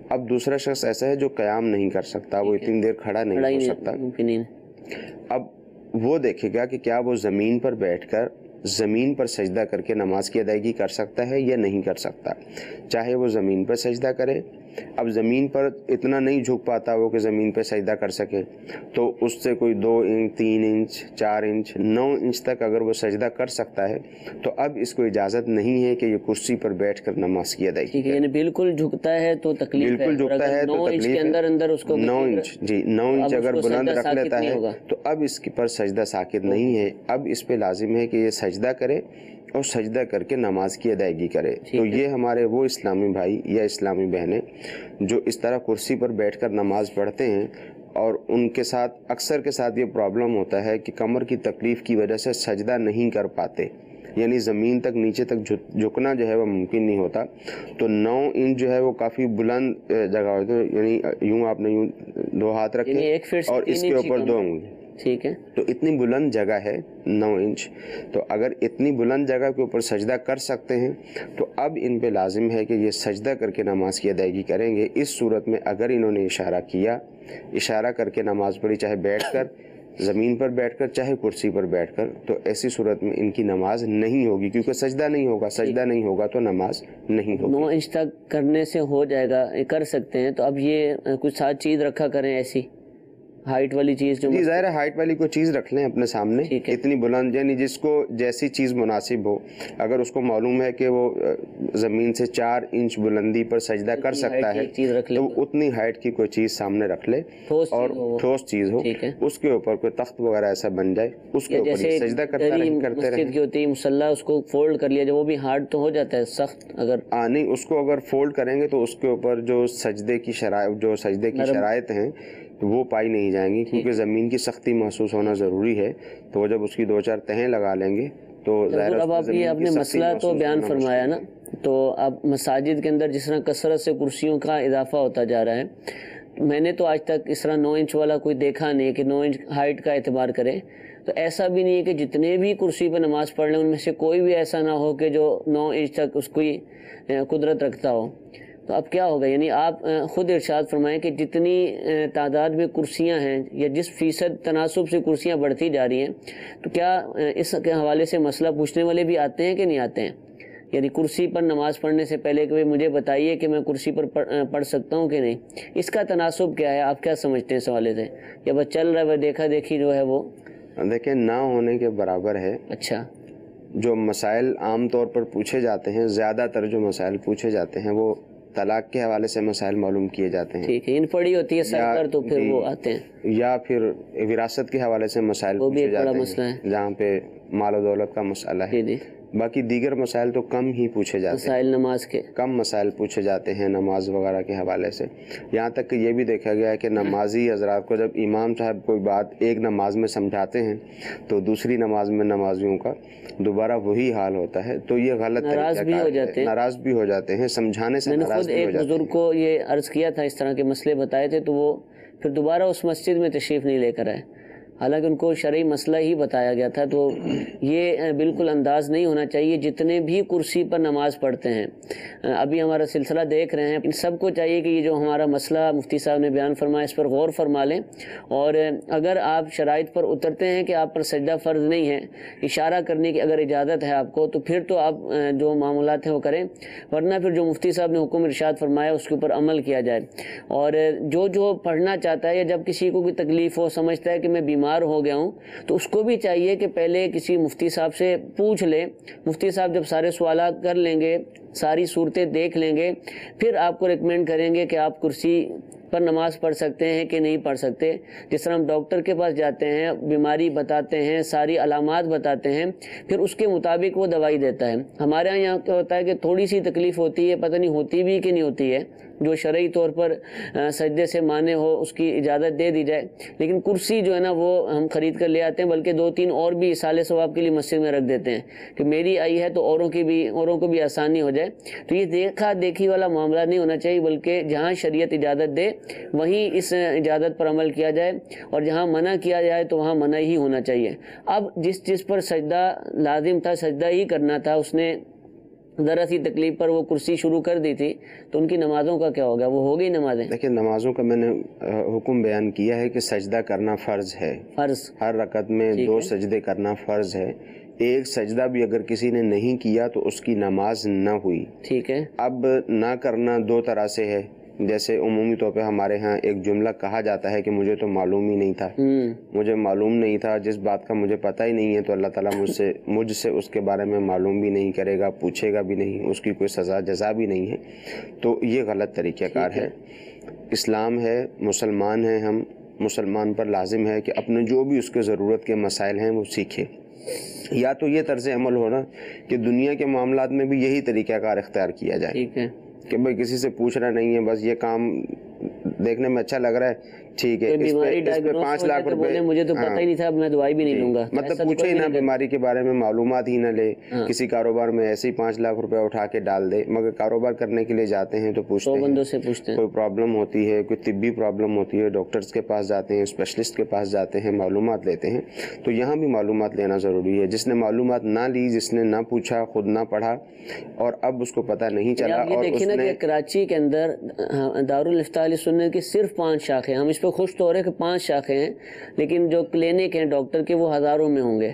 اب دوسرا شخص ایسا ہے جو قیام نہیں کر سکتا، وہ اتنی دیر کھڑا نہیں ہو سکتا، اب وہ دیکھے گا کہ کیا وہ زمین پر بیٹھ کر زمین پر سجدہ کر کے نماز کی ادائیگی کر سکتا ہے یا نہیں کر سکتا۔ چاہے وہ زمین پر سجدہ کرے، اب زمین پر اتنا نہیں جھک پاتا وہ کہ زمین پہ سجدہ کر سکے، تو اس سے کوئی 2 انچ 3 انچ 4 انچ 9 انچ تک اگر وہ سجدہ کر سکتا ہے تو اب اس کو اجازت نہیں ہے کہ یہ کرسی پر بیٹھ کر نماز کی ادائیگی کرے۔ یعنی بالکل جھکتا ہے تو تکلیف ہے، بالکل جھکتا ہے تو تکلیف ہے، 9 انچ جی 9 انچ اگر بلند رکھ لیتا ہے تو اب اس پر سجدہ ساقط نہیں ہے، اب اس پہ لازم ہے کہ یہ سجدہ کرے اور سجدہ کر کے نماز کی ادائیگی کرے۔ تو یہ ہمارے وہ اسلامی بھائی یا اسلامی بہنیں جو اس طرح کرسی پر بیٹھ کر نماز پڑھتے ہیں اور ان کے ساتھ اکثر کے ساتھ یہ پرابلم ہوتا ہے کہ کمر کی تکلیف کی وجہ سے سجدہ نہیں کر پاتے، یعنی زمین تک نیچے تک جھکنا جو ہے وہ ممکن نہیں ہوتا، تو 9 انچ جو ہے وہ کافی بلند جگہ ہوتی ہے، یعنی یوں آپ نے یوں 2 ہاتھ رکھے اور اس کے اوپر 2 انگلی ٹھیک ہے. تو اتنی بلند جگہ ہے 9 انچ، تو اگر اتنی بلند جگہ کے اوپر سجدہ کر سکتے ہیں تو اب ان پہ لازم ہے کہ یہ سجدہ کر کے نماز کی ادائیگی کریں گے. اس صورت میں اگر انہوں نے اشارہ کر کے نماز پڑھی، چاہے بیٹھ کر، زمین پر بیٹھ کر، چاہے کرسی پر بیٹھ کر، تو ایسی صورت میں ان کی نماز نہیں ہوگی، کیونکہ سجدہ نہیں ہوگا تو نماز نہیں ہوگی. 9 انچ تک کرنے سے ہو جائے گا، کر سکتے ہیں. تو اب یہ کچھ ساتھ چیز رکھا کریں ایسی ہائٹ والی چیز جو جی ظاہر ہے ہائٹ والی کوئی چیز رکھ لیں اپنے سامنے، اتنی بلند، یعنی جس کو جیسی چیز مناسب ہو. اگر اس کو معلوم ہے کہ وہ زمین سے 4 انچ بلندی پر سجدہ کر سکتا ہے تو اتنی ہائٹ کی کوئی چیز سامنے رکھ لے اور ٹھوس چیز ہو، اس کے اوپر کوئی تخت وغیرہ ایسا بن جائے، اس کے اوپر سجدہ کرتے رہیں. مصلی اس کو فولڈ کر لیا، جب وہ بھی ہارڈ تو ہو جاتا ہے سخت. اگر نہیں، اس کو اگر فولڈ کریں گے تو اس کے اوپر جو سجدے کی شرائط ہیں وہ پائی نہیں جائیں گی، کیونکہ زمین کی سختی محسوس ہونا ضروری ہے. تو وہ جب اس کی 2-4 تہیں لگا لیں گے تو ظاہر اب آپ یہ اپنے مسئلہ تو بیان فرمایا نا. تو اب مساجد کے اندر جس طرح کثرت سے کرسیوں کا اضافہ ہوتا جا رہا ہے، میں نے تو آج تک اس طرح 9 انچ والا کوئی دیکھا نہیں کہ 9 انچ ہائٹ کا اعتبار کرے. تو ایسا بھی نہیں ہے کہ جتنے بھی کرسی پہ نماز پڑھ لیں ان میں سے کوئی بھی ایسا نہ ہو کہ جو 9 انچ تک اس کی قدرت رکھتا ہو. تو اب کیا ہوگا؟ یعنی آپ خود ارشاد فرمائیں کہ جتنی تعداد میں کرسیاں ہیں یا جس فیصد تناسب سے کرسیاں بڑھتی جا رہی ہیں، تو کیا اس کے حوالے سے مسئلہ پوچھنے والے بھی آتے ہیں کہ نہیں آتے ہیں؟ یعنی کرسی پر نماز پڑھنے سے پہلے کہ مجھے بتائیے کہ میں کرسی پر پڑھ سکتا ہوں کہ نہیں، اس کا تناسب کیا ہے؟ آپ کیا سمجھتے ہیں اس حوالے سے؟ یا بس چل رہا ہے دیکھا دیکھی جو ہے وہ دیکھیں نہ ہونے کے برابر ہے. اچھا، جو مسائل عام طور پر پوچھے جاتے ہیں، زیادہ تر جو مسائل پوچھے جاتے ہیں وہ طلاق کے حوالے سے مسائل معلوم کیے جاتے ہیں. ٹھیک ہے، ان پڑی ہوتی ہے سر پر تو پھر وہ آتے ہیں. یا پھر وراثت کے حوالے سے مسائل پوچھے جاتے ہیں جہاں پہ مال و دولت کا مسئلہ ہے. باقی دیگر مسائل تو کم ہی پوچھے جاتے ہیں. مسائل نماز کے کم مسائل پوچھے جاتے ہیں نماز وغیرہ کے حوالے سے. یہاں تک کہ یہ بھی دیکھا گیا ہے کہ نمازی حضرات کو جب امام صاحب کوئی بات ایک نماز میں سمجھاتے ہیں تو دوسری نماز میں نمازیوں کا دوبارہ وہی حال ہوتا ہے. تو یہ غلط ناراض بھی ہو جاتے ہیں، سمجھانے سے ناراض بھی ہو جاتے ہیں. ایک بزرگ کو یہ عرض کیا تھا، اس طرح کے مسئلے بتائے تھے، تو وہ پھر دوبارہ اس مسجد میں تشریف نہیں لے کر آئے، حالانکہ ان کو شرعی مسئلہ ہی بتایا گیا تھا. تو یہ بالکل انداز نہیں ہونا چاہیے. جتنے بھی کرسی پر نماز پڑھتے ہیں، ابھی ہمارا سلسلہ دیکھ رہے ہیں، ان سب کو چاہیے کہ یہ جو ہمارا مسئلہ مفتی صاحب نے بیان فرمایا اس پر غور فرما لیں. اور اگر آپ شرائط پر اترتے ہیں کہ آپ پر سجدہ فرض نہیں ہے، اشارہ کرنے کی اگر اجازت ہے آپ کو، تو پھر تو آپ جو معاملات ہیں وہ کریں، ورنہ پھر جو مفتی صاحب نے حکم ارشاد فرمایا اس کے اوپر عمل کیا جائے. اور جو پڑھنا چاہتا ہے، یا جب کسی کو کوئی تکلیف ہو، سمجھتا ہے کہ میں بیمار ہو گیا ہوں، تو اس کو بھی چاہیے کہ پہلے کسی مفتی صاحب سے پوچھ لے. مفتی صاحب جب سارے سوالات کر لیں گے، ساری صورتیں دیکھ لیں گے، پھر آپ کو ریکمینڈ کریں گے کہ آپ کرسی پر نماز پڑھ سکتے ہیں کہ نہیں پڑھ سکتے. جس طرح ہم ڈاکٹر کے پاس جاتے ہیں، بیماری بتاتے ہیں، ساری علامات بتاتے ہیں، پھر اس کے مطابق وہ دوائی دیتا ہے. ہمارے یہاں کیا ہوتا ہے کہ تھوڑی سی تکلیف ہوتی ہے، پتہ نہیں ہوتی بھی کہ نہیں ہوتی ہے، جو شرعی طور پر سجدے سے مانے ہو اس کی اجازت دے دی جائے. لیکن کرسی جو ہے نا وہ ہم خرید کر لے آتے ہیں، بلکہ 2-3 اور بھی اصالے ثواب کے لیے مسجد میں رکھ دیتے ہیں کہ میری آئی ہے تو اوروں کو بھی آسانی ہو جائے. تو یہ دیکھا دیکھی والا معاملہ نہیں ہونا چاہیے، بلکہ جہاں شریعت اجازت دے وہیں اس اجازت پر عمل کیا جائے، اور جہاں منع کیا جائے تو وہاں منع ہی ہونا چاہیے. اب جس پر سجدہ لازم تھا، سجدہ ہی کرنا تھا، اس نے ذرا سی تکلیف پر وہ کرسی شروع کر دی تھی، تو ان کی نمازوں کا کیا ہوگا؟ وہ ہو گئی نمازیں؟ دیکھیں نمازوں کا میں نے حکم بیان کیا ہے کہ سجدہ کرنا فرض ہے. ہر رکعت میں 2 سجدے کرنا فرض ہے. ایک سجدہ بھی اگر کسی نے نہیں کیا تو اس کی نماز نہ ہوئی. ٹھیک ہے. اب نہ کرنا 2 طرح سے ہے. جیسے عمومی طور پہ ہمارے ہاں ایک جملہ کہا جاتا ہے کہ مجھے تو معلوم ہی نہیں تھا، مجھے معلوم نہیں تھا، جس بات کا مجھے پتہ ہی نہیں ہے تو اللہ تعالیٰ مجھ سے اس کے بارے میں معلوم بھی نہیں کرے گا، پوچھے گا بھی نہیں، اس کی کوئی سزا جزا بھی نہیں ہے. تو یہ غلط طریقہ کار ہے. اسلام ہے، مسلمان ہیں ہم، مسلمان پر لازم ہے کہ اپنے جو بھی اس کے ضرورت کے مسائل ہیں وہ سیکھے. یا تو یہ طرز عمل ہونا کہ دنیا کے معاملات میں بھی یہی طریقہ کار اختیار کیا جائے. ٹھیک ہے. کہ بھائی کسی سے پوچھنا نہیں ہے، بس یہ کام دیکھنے میں اچھا لگ رہا ہے ٹھیک ہے, اس پہ 5 لاکھ روپے, مجھے تو پتہ ہی نہیں تھا, میں دوائی بھی نہیں لوں گا, مطلب پوچھے ہی نہ, بیماری کے بارے میں معلومات ہی نہ لے, کسی کاروبار میں ایسے ہی 5 لاکھ روپے اٹھا کے ڈال دے. مگر کاروبار کرنے کے لیے جاتے ہیں تو پوچھتے ہیں, کوئی پرابلم ہوتی ہے, کوئی طبی پرابلم ہوتی ہے, ڈاکٹرز کے پاس جاتے ہیں, اسپیشلسٹ کے پاس جاتے ہیں, معلومات لیتے ہیں. تو یہاں بھی معلومات لینا ضروری ہے. جس نے معلومات نہ لی, جس نے نہ پوچھا, خود نہ پڑھا, اور اب اس کو پتہ نہیں چلا. اور دیکھیں نا کہ کراچی کے اندر دارالافتاء اہل سنت کی صرف 5 شاخیں, ہم اس پہ خوش تو ہو رہے کہ 5 شاخیں ہیں, لیکن جو کلینک ہیں ڈاکٹر کے وہ ہزاروں میں ہوں گے.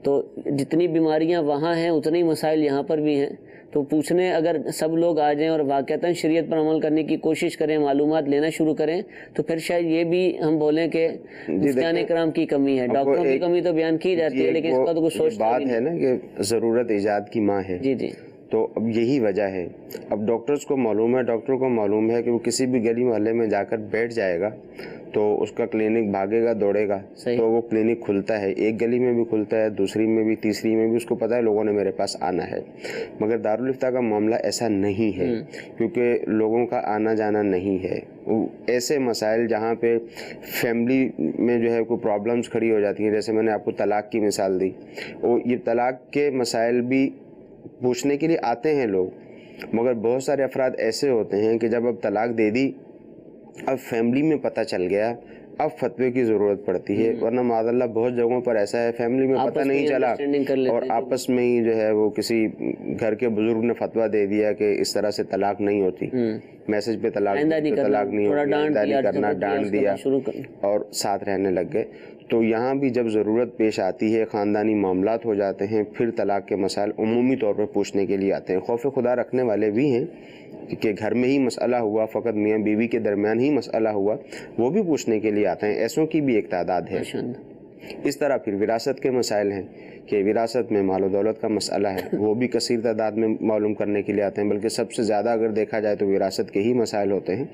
تو جتنی بیماریاں وہاں ہیں اتنے ہی مسائل یہاں پر بھی ہیں. تو پوچھنے اگر سب لوگ آ جائیں اور واقعتاً شریعت پر عمل کرنے کی کوشش کریں, معلومات لینا شروع کریں, تو پھر شاید یہ بھی ہم بولیں کہ مفتیان کرام کی کمی ہے. ڈاکٹروں کی کمی تو بیان کی جاتی ہے, لیکن اس کا تو کچھ سوچتا بات ہے نا کہ ضرورت ایجاد کی ماں ہے. جی جی, تو اب یہی وجہ ہے. اب ڈاکٹرز کو معلوم ہے, ڈاکٹر کو معلوم ہے کہ وہ کسی بھی گلی محلے میں جا کر بیٹھ جائے گا تو اس کا کلینک بھاگے گا, دوڑے گا, تو وہ کلینک کھلتا ہے. ایک گلی میں بھی کھلتا ہے, دوسری میں بھی, تیسری میں بھی, اس کو پتہ ہے لوگوں نے میرے پاس آنا ہے. مگر دارالافتاء کا معاملہ ایسا نہیں ہے, کیونکہ لوگوں کا آنا جانا نہیں ہے. ایسے مسائل جہاں پہ فیملی میں جو ہے کوئی پرابلمز کھڑی ہو جاتی ہیں, جیسے میں نے آپ کو طلاق کی مثال دی, اور یہ طلاق کے مسائل بھی پوچھنے کے لیے آتے ہیں لوگ. مگر بہت سارے افراد ایسے ہوتے ہیں کہ جب اب طلاق دے دی, اب فیملی میں پتہ چل گیا, اب فتوے کی ضرورت پڑتی ہے. ورنہ معاذ اللہ بہت جگہوں پر ایسا ہے فیملی میں پتہ نہیں چلا اور آپس میں ہی جو ہے وہ کسی گھر کے بزرگ نے فتویٰ دے دیا کہ اس طرح سے طلاق نہیں ہوتی, میسج پہ طلاق نہیں ہوتی, آئندہ کرنا, ڈانٹ دیا اور ساتھ رہنے لگ گئے. تو یہاں بھی جب ضرورت پیش آتی ہے, خاندانی معاملات ہو جاتے ہیں, پھر طلاق کے مسائل عمومی طور پر پوچھنے کے لیے آتے ہیں. خوف خدا رکھنے والے بھی ہیں کہ گھر میں ہی مسئلہ ہوا, فقط میاں بیوی کے درمیان ہی مسئلہ ہوا, وہ بھی پوچھنے کے لیے آتے ہیں. ایسوں کی بھی ایک تعداد ہے. اس طرح پھر وراثت کے مسائل ہیں کہ وراثت میں مال و دولت کا مسئلہ ہے, وہ بھی کثیر تعداد میں معلوم کرنے کے لیے آتے ہیں. بلکہ سب سے زیادہ اگر دیکھا جائے تو وراثت کے ہی مسائل ہوتے ہیں,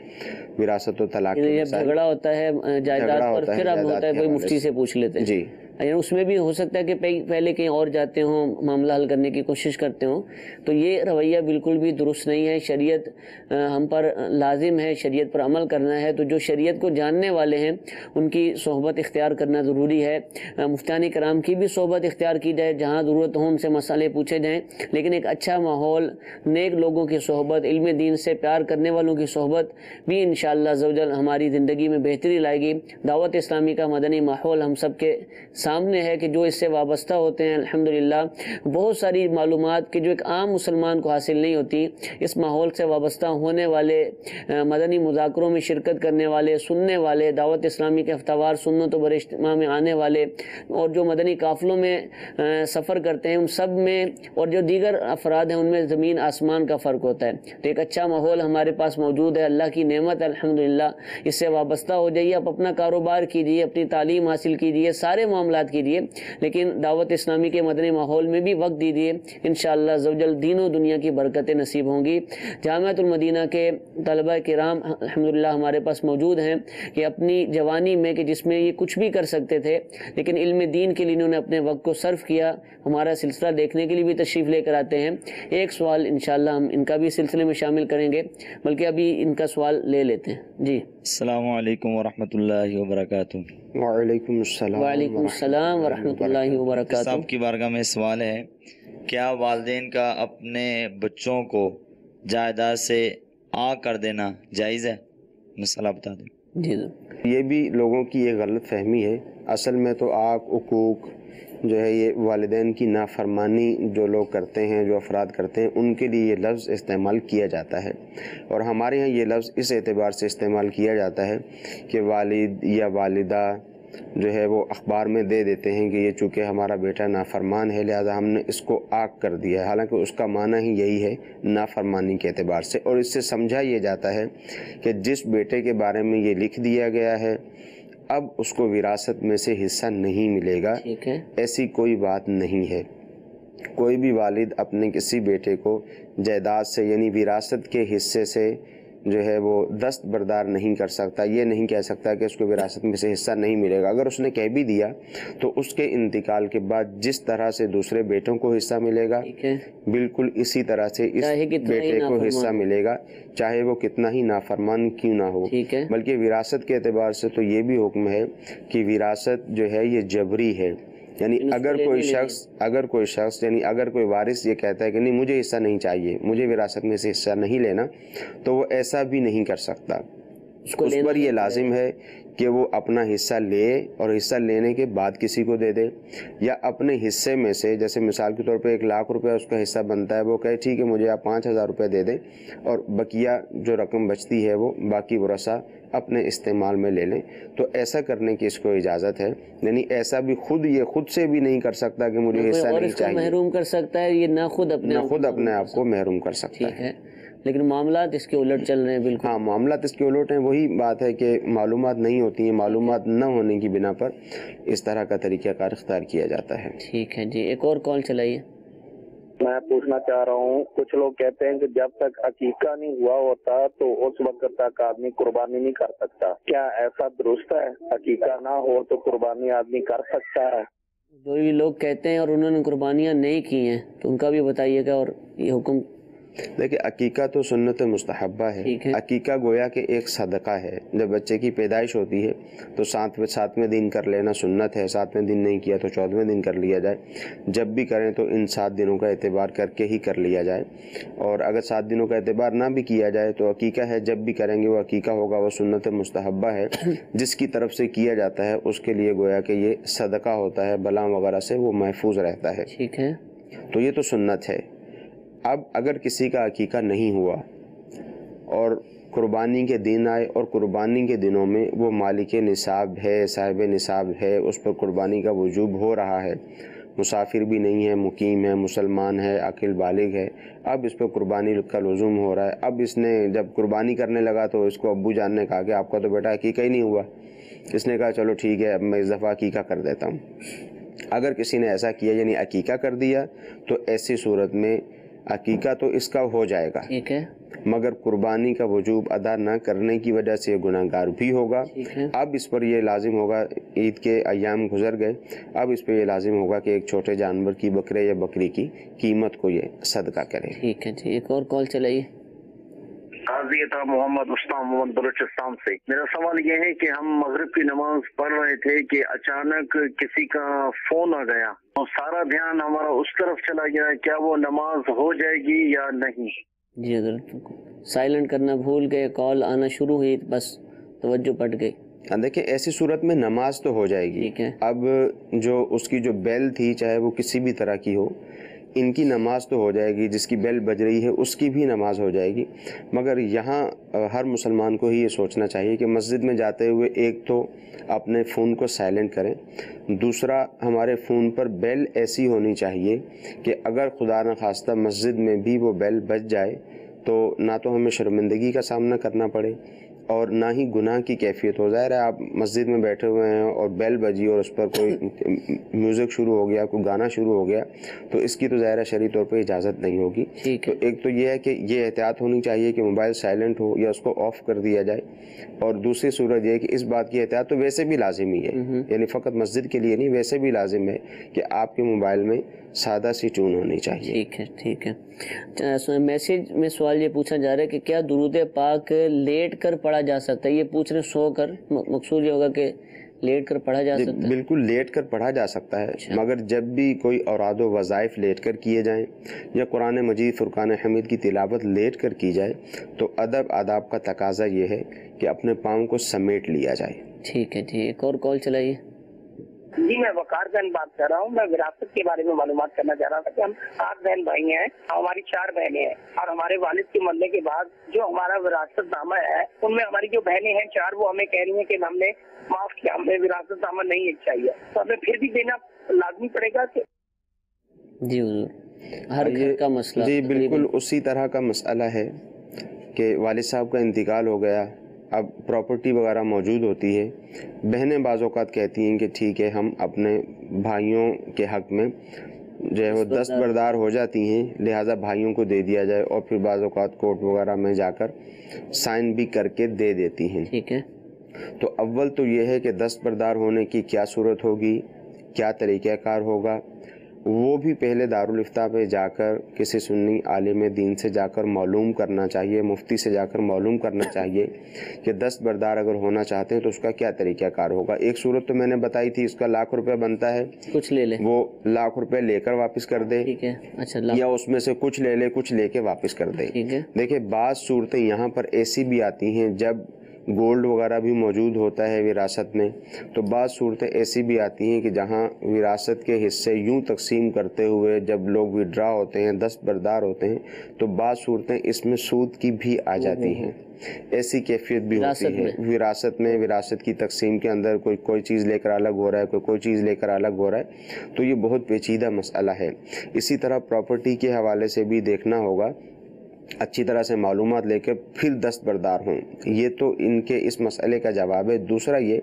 وراثت و طلاق کے مسائل. جھگڑا ہوتا ہے جائیداد پر, پھر اب ہوتا ہے کوئی مفتی سے پوچھ لیتے ہیں. جی, اس میں بھی ہو سکتا ہے کہ پہلے کہیں اور جاتے ہوں, معاملہ حل کرنے کی کوشش کرتے ہوں. تو یہ رویہ بالکل بھی درست نہیں ہے. شریعت ہم پر لازم ہے, شریعت پر عمل کرنا ہے. تو جو شریعت کو جاننے والے ہیں ان کی صحبت اختیار کرنا ضروری ہے. مفتیان کرام کی بھی صحبت اختیار کی جائے, جہاں ضرورت ہو ان سے مسئلے پوچھے جائیں, لیکن ایک اچھا ماحول, نیک لوگوں کی صحبت, علم دین سے پیار کرنے والوں کی صحبت بھی انشاءاللہ عزوجل ہماری زندگی میں بہتری لائے گی. دعوت اسلامی کا مدنی ماحول ہم سب کے سامنے ہے کہ جو اس سے وابستہ ہوتے ہیں الحمدللہ بہت ساری معلومات کہ جو ایک عام مسلمان کو حاصل نہیں ہوتی, اس ماحول سے وابستہ ہونے والے, مدنی مذاکروں میں شرکت کرنے والے, سننے والے, دعوت اسلامی کے ہفتہ وار سنت و بر اجتماع میں آنے والے, اور جو مدنی قافلوں میں سفر کرتے ہیں ان سب میں, اور جو دیگر افراد ہیں ان میں زمین آسمان کا فرق ہوتا ہے. تو ایک اچھا ماحول ہمارے پاس موجود ہے, اللہ کی نعمت ہے الحمدللہ. اس سے وابستہ ہو جائیے, آپ اپنا کاروبار کیجیے, اپنی تعلیم حاصل کیجیے, سارے معاملات کیجیے, لیکن دعوت اسلامی کے مدنی ماحول میں بھی وقت دیجیے. انشاءاللہ عزوجل دین و دنیا کی برکتیں نصیب ہوں گی. جامعۃ المدینہ کے طلبہ کرام الحمدللہ ہمارے پاس موجود ہیں کہ اپنی جوانی میں, کہ جس میں یہ کچھ بھی کر سکتے تھے, لیکن علم دین کے لیے انہوں نے اپنے وقت کو صرف کیا. ہمارا سلسلہ دیکھنے کے لیے بھی تشریف لے کر آتے ہیں. ایک سوال انشاءاللہ ہم ان کا بھی سلسلے میں شامل کریں گے, بلکہ ابھی ان کا سوال لے لیتے ہیں. جی, السلام علیکم ورحمۃ اللہ وبرکاتہ. وعلیکم السلام. وعلیکم السلام ورحمۃ اللہ وبرکاتہ. صاحب کی بارگاہ میں سوال ہے, کیا والدین کا اپنے بچوں کو جائیداد سے آ کر دینا جائز ہے؟ مسئلہ بتا دیں. جی, یہ بھی لوگوں کی ایک غلط فہمی ہے. اصل میں تو آق حقوق جو ہے یہ والدین کی نافرمانی جو لوگ کرتے ہیں, جو افراد کرتے ہیں, ان کے لیے یہ لفظ استعمال کیا جاتا ہے. اور ہمارے ہاں یہ لفظ اس اعتبار سے استعمال کیا جاتا ہے کہ والد یا والدہ جو ہے وہ اخبار میں دے دیتے ہیں کہ یہ چونکہ ہمارا بیٹا نافرمان ہے لہذا ہم نے اس کو آگ کر دیا ہے. حالانکہ اس کا معنی ہی یہی ہے نافرمانی کے اعتبار سے. اور اس سے سمجھا یہ جاتا ہے کہ جس بیٹے کے بارے میں یہ لکھ دیا گیا ہے اب اس کو وراثت میں سے حصہ نہیں ملے گا. ایسی کوئی بات نہیں ہے. کوئی بھی والد اپنے کسی بیٹے کو جائیداد سے یعنی وراثت کے حصے سے جو ہے وہ دست بردار نہیں کر سکتا، یہ نہیں کہہ سکتا کہ اس کو وراثت میں سے حصہ نہیں ملے گا۔ اگر اس نے کہہ بھی دیا تو اس کے انتقال کے بعد جس طرح سے دوسرے بیٹوں کو حصہ ملے گا بالکل اسی طرح سے اس بیٹے کو حصہ ملے گا، چاہے وہ کتنا ہی نافرمان کیوں نہ ہو۔ بلکہ وراثت کے اعتبار سے تو یہ بھی حکم ہے کہ وراثت جو ہے یہ جبری ہے، یعنی اگر کوئی شخص یعنی اگر کوئی وارث یہ کہتا ہے کہ نہیں مجھے حصہ نہیں چاہیے، مجھے وراثت میں سے حصہ نہیں لینا، تو وہ ایسا بھی نہیں کر سکتا۔ اس پر یہ لازم ہے کہ وہ اپنا حصہ لے اور حصہ لینے کے بعد کسی کو دے دے، یا اپنے حصے میں سے جیسے مثال کے طور پہ 1,00,000 روپے اس کا حصہ بنتا ہے، وہ کہے ٹھیک ہے مجھے آپ 5,000 روپے دے دیں اور بقیہ جو رقم بچتی ہے وہ باقی ورثہ اپنے استعمال میں لے لیں، تو ایسا کرنے کی اس کو اجازت ہے۔ یعنی ایسا بھی خود سے بھی نہیں کر سکتا کہ مجھے حصہ نہیں چاہیے، محروم کر سکتا ہے، یہ نہ خود اپنے آپ کو محروم کر سکتا ہے۔ لیکن معاملات اس کے الٹ چل رہے ہیں۔ بالکل ہاں، معاملات اس کے الٹ ہیں۔ وہی بات ہے کہ معلومات نہیں ہوتی ہیں، معلومات نہ ہونے کی بنا پر اس طرح کا طریقہ کار اختیار کیا جاتا ہے۔ ٹھیک ہے جی، ایک اور کال چلائیے۔ میں پوچھنا چاہ رہا ہوں، کچھ لوگ کہتے ہیں کہ جب تک عقیقہ نہیں ہوا ہوتا تو اس وقت تک آدمی قربانی نہیں کر سکتا، کیا ایسا درست ہے؟ عقیقہ نہ ہو تو قربانی آدمی کر سکتا ہے؟ جو بھی لوگ کہتے ہیں اور انہوں نے قربانیاں نہیں کی ہیں تو ان کا بھی بتائیے گا، اور یہ حکم دیکھیں عقیقہ تو سنت مستحبہ ہے۔ عقیقہ گویا کہ ایک صدقہ ہے۔ جب بچے کی پیدائش ہوتی ہے تو 7ویں دن کر لینا سنت ہے، 7ویں دن نہیں کیا تو 14ویں دن کر لیا جائے۔ جب بھی کریں تو ان 7 دنوں کا اعتبار کر کے ہی کر لیا جائے، اور اگر 7 دنوں کا اعتبار نہ بھی کیا جائے تو عقیقہ ہے، جب بھی کریں گے وہ عقیقہ ہوگا، وہ سنت مستحبہ ہے۔ جس کی طرف سے کیا جاتا ہے اس کے لیے گویا کہ یہ صدقہ ہوتا ہے، بلا وغیرہ سے وہ محفوظ رہتا ہے۔ ٹھیک ہے، تو یہ تو سنت ہے۔ اب اگر کسی کا عقیقہ نہیں ہوا اور قربانی کے دن آئے اور قربانی کے دنوں میں وہ مالک نصاب ہے، صاحب نصاب ہے، اس پر قربانی کا وجوب ہو رہا ہے، مسافر بھی نہیں ہے، مقیم ہے، مسلمان ہے، عاقل بالغ ہے، اب اس پر قربانی کا لزوم ہو رہا ہے۔ اب اس نے جب قربانی کرنے لگا تو اس کو ابو جان نے کہا کہ آپ کا تو بیٹا عقیقہ ہی نہیں ہوا۔ اس نے کہا چلو ٹھیک ہے اب میں اس دفعہ عقیقہ کر دیتا ہوں۔ اگر کسی نے ایسا کیا یعنی عقیقہ کر دیا تو ایسی صورت میں عقیقہ تو اس کا ہو جائے گا، ٹھیک ہے، مگر قربانی کا وجوب ادا نہ کرنے کی وجہ سے گناہ گار بھی ہوگا۔ اب اس پر یہ لازم ہوگا، عید کے ایام گزر گئے، اب اس پہ یہ لازم ہوگا کہ ایک چھوٹے جانور کی بکرے یا بکری کی قیمت کو یہ صدقہ کرے۔ ٹھیک ہے جی، ایک اور کال چلائیے۔ قاضی عطا محمد اسلام محمد بلوچستان سے میرا سوال یہ ہے کہ ہم مغرب کی نماز پڑھ رہے تھے کہ اچانک کسی کا فون آ گیا اور سارا دھیان ہمارا اس طرف چلا گیا، کیا وہ نماز ہو جائے گی یا نہیں؟ جی حضرت، سائلنٹ کرنا بھول گئے، کال آنا شروع ہوئی، بس توجہ پٹ گئی۔ دیکھیں ایسی صورت میں نماز تو ہو جائے گی۔ اب جو اس کی جو بیل تھی چاہے وہ کسی بھی طرح کی ہو، ان کی نماز تو ہو جائے گی، جس کی بیل بج رہی ہے اس کی بھی نماز ہو جائے گی۔ مگر یہاں ہر مسلمان کو ہی یہ سوچنا چاہیے کہ مسجد میں جاتے ہوئے ایک تو اپنے فون کو سائلنٹ کریں، دوسرا ہمارے فون پر بیل ایسی ہونی چاہیے کہ اگر خدا نخواستہ مسجد میں بھی وہ بیل بج جائے تو نہ تو ہمیں شرمندگی کا سامنا کرنا پڑے اور نہ ہی گناہ کی کیفیت ہو۔ ظاہر ہے آپ مسجد میں بیٹھے ہوئے ہیں اور بیل بجی اور اس پر کوئی میوزک شروع ہو گیا، کوئی گانا شروع ہو گیا، تو اس کی تو ظاہر ہے شرعی طور پہ اجازت نہیں ہوگی۔ تو ایک تو یہ ہے کہ یہ احتیاط ہونی چاہیے کہ موبائل سائلنٹ ہو یا اس کو آف کر دیا جائے، اور دوسری صورت یہ ہے کہ اس بات کی احتیاط تو ویسے بھی لازمی ہے، یعنی فقط مسجد کے لیے نہیں، ویسے بھی لازم ہے کہ آپ کے موبائل میں سادہ سی ٹون ہونی چاہیے۔ ٹھیک ہے، ٹھیک ہے۔ میسیج میں سوال یہ پوچھا جا رہا ہے کہ کیا درود پاک لیٹ کر پڑھا جا سکتا ہے؟ یہ پوچھ رہے سو کر، مقصود یہ ہوگا کہ لیٹ کر پڑھا جا سکتا ہے؟ بالکل لیٹ کر پڑھا جا سکتا ہے، مگر جب بھی کوئی اوراد و وظائف لیٹ کر کیے جائیں یا قرآن مجید فرقان حمید کی تلاوت لیٹ کر کی جائے تو ادب آداب کا تقاضا یہ ہے کہ اپنے پاؤں کو سمیٹ لیا جائے۔ ٹھیک ہے جی، ایک اور کال چلائیے۔ جی میں وقار بہن بات کر رہا ہوں، میں وراثت کے بارے میں معلومات کرنا چاہ رہا تھا کہ ہم 8 بہن بھائی ہیں، ہماری 4 بہنیں ہیں، اور ہمارے والد کے مرنے کے بعد جو ہمارا وراثت نامہ ہے ان میں ہماری جو بہنیں ہیں 4 وہ ہمیں کہہ رہی ہیں کہ ہم نے معاف کیا، ہمیں وراثت نامہ نہیں چاہیے، تو ہمیں پھر بھی دینا لازمی پڑے گا کہ؟ جی حضور، ہر گھر کا مسئلہ جی بالکل اسی طرح کا مسئلہ ہے کہ والد صاحب کا انتقال ہو گیا، اب پراپرٹی وغیرہ موجود ہوتی ہے، بہنیں بعض اوقات کہتی ہیں کہ ٹھیک ہے ہم اپنے بھائیوں کے حق میں جو ہے وہ دستبردار ہو جاتی ہیں، لہٰذا بھائیوں کو دے دیا جائے، اور پھر بعض اوقات کورٹ وغیرہ میں جا کر سائن بھی کر کے دے دیتی ہیں۔ ٹھیک ہے، تو اول تو یہ ہے کہ دستبردار ہونے کی کیا صورت ہوگی، کیا طریقہ کار ہوگا، وہ بھی پہلے دارالافتاء پہ جا کر کسی سنی عالم دین سے جا کر معلوم کرنا چاہیے، مفتی سے جا کر معلوم کرنا چاہیے کہ دستبردار اگر ہونا چاہتے ہیں تو اس کا کیا طریقہ کار ہوگا۔ ایک صورت تو میں نے بتائی تھی، اس کا ₹1,00,000 بنتا ہے، کچھ لے لے، وہ ₹1,00,000 لے کر واپس کر دے، ٹھیک ہے، اچھا یا اس میں سے کچھ لے لے، کچھ لے کے واپس کر دے۔ ٹھیک ہے، دیکھیں بعض صورتیں یہاں پر ایسی بھی آتی ہیں جب گولڈ وغیرہ بھی موجود ہوتا ہے وراثت میں، تو بعض صورتیں ایسی بھی آتی ہیں کہ جہاں وراثت کے حصے یوں تقسیم کرتے ہوئے جب لوگ وڈرا ہوتے ہیں، دستبردار ہوتے ہیں، تو بعض صورتیں اس میں سود کی بھی آ جاتی ہیں، ایسی کیفیت بھی ہوتی ہے وراثت میں، وراثت کی تقسیم کے اندر کوئی چیز لے کر الگ ہو رہا ہے، کوئی چیز لے کر الگ ہو رہا ہے، تو یہ بہت پیچیدہ مسئلہ ہے۔ اسی طرح پراپرٹی کے حوالے سے بھی دیکھنا ہوگا، اچھی طرح سے معلومات لے کے پھر دستبردار ہوں، یہ تو ان کے اس مسئلے کا جواب ہے۔ دوسرا یہ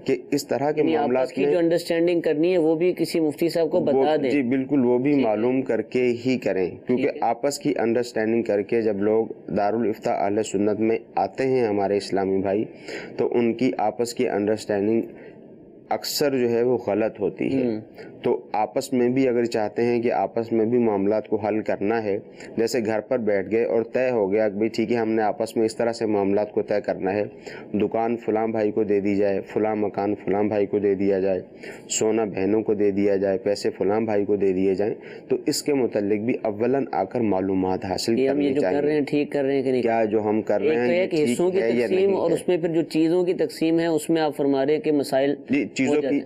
کہ اس طرح کے معاملات کی جو انڈرسٹینڈنگ کرنی ہے وہ بھی کسی مفتی صاحب کو بتا دیں، جی بالکل، وہ بھی معلوم کر کے ہی کریں، کیونکہ آپس کی انڈرسٹینڈنگ کر کے جب لوگ دارالافتاء اہل سنت میں آتے ہیں ہمارے اسلامی بھائی، تو ان کی آپس کی انڈرسٹینڈنگ اکثر جو ہے وہ غلط ہوتی ہے۔ تو آپس میں بھی اگر چاہتے ہیں کہ آپس میں بھی معاملات کو حل کرنا ہے، جیسے گھر پر بیٹھ گئے اور طے ہو گیا کہ ٹھیک ہے ہم نے آپس میں اس طرح سے معاملات کو طے کرنا ہے، دکان فلاں بھائی کو دے دی جائے، فلاں مکان فلاں بھائی کو دے دیا جائے، سونا بہنوں کو دے دیا جائے، پیسے فلاں بھائی کو دے دیے جائیں، تو اس کے متعلق بھی اولاً آ کر معلومات حاصل کرنی چاہیے۔ ٹھیک کر رہے ہیں کہ نہیں، کیا جو ہم کر رہے ہیں کہ حصوں کی تقسیم، اور اس میں پھر جو چیزوں کی تقسیم ہے اس میں آپ فرما رہے ہیں کہ مسائل،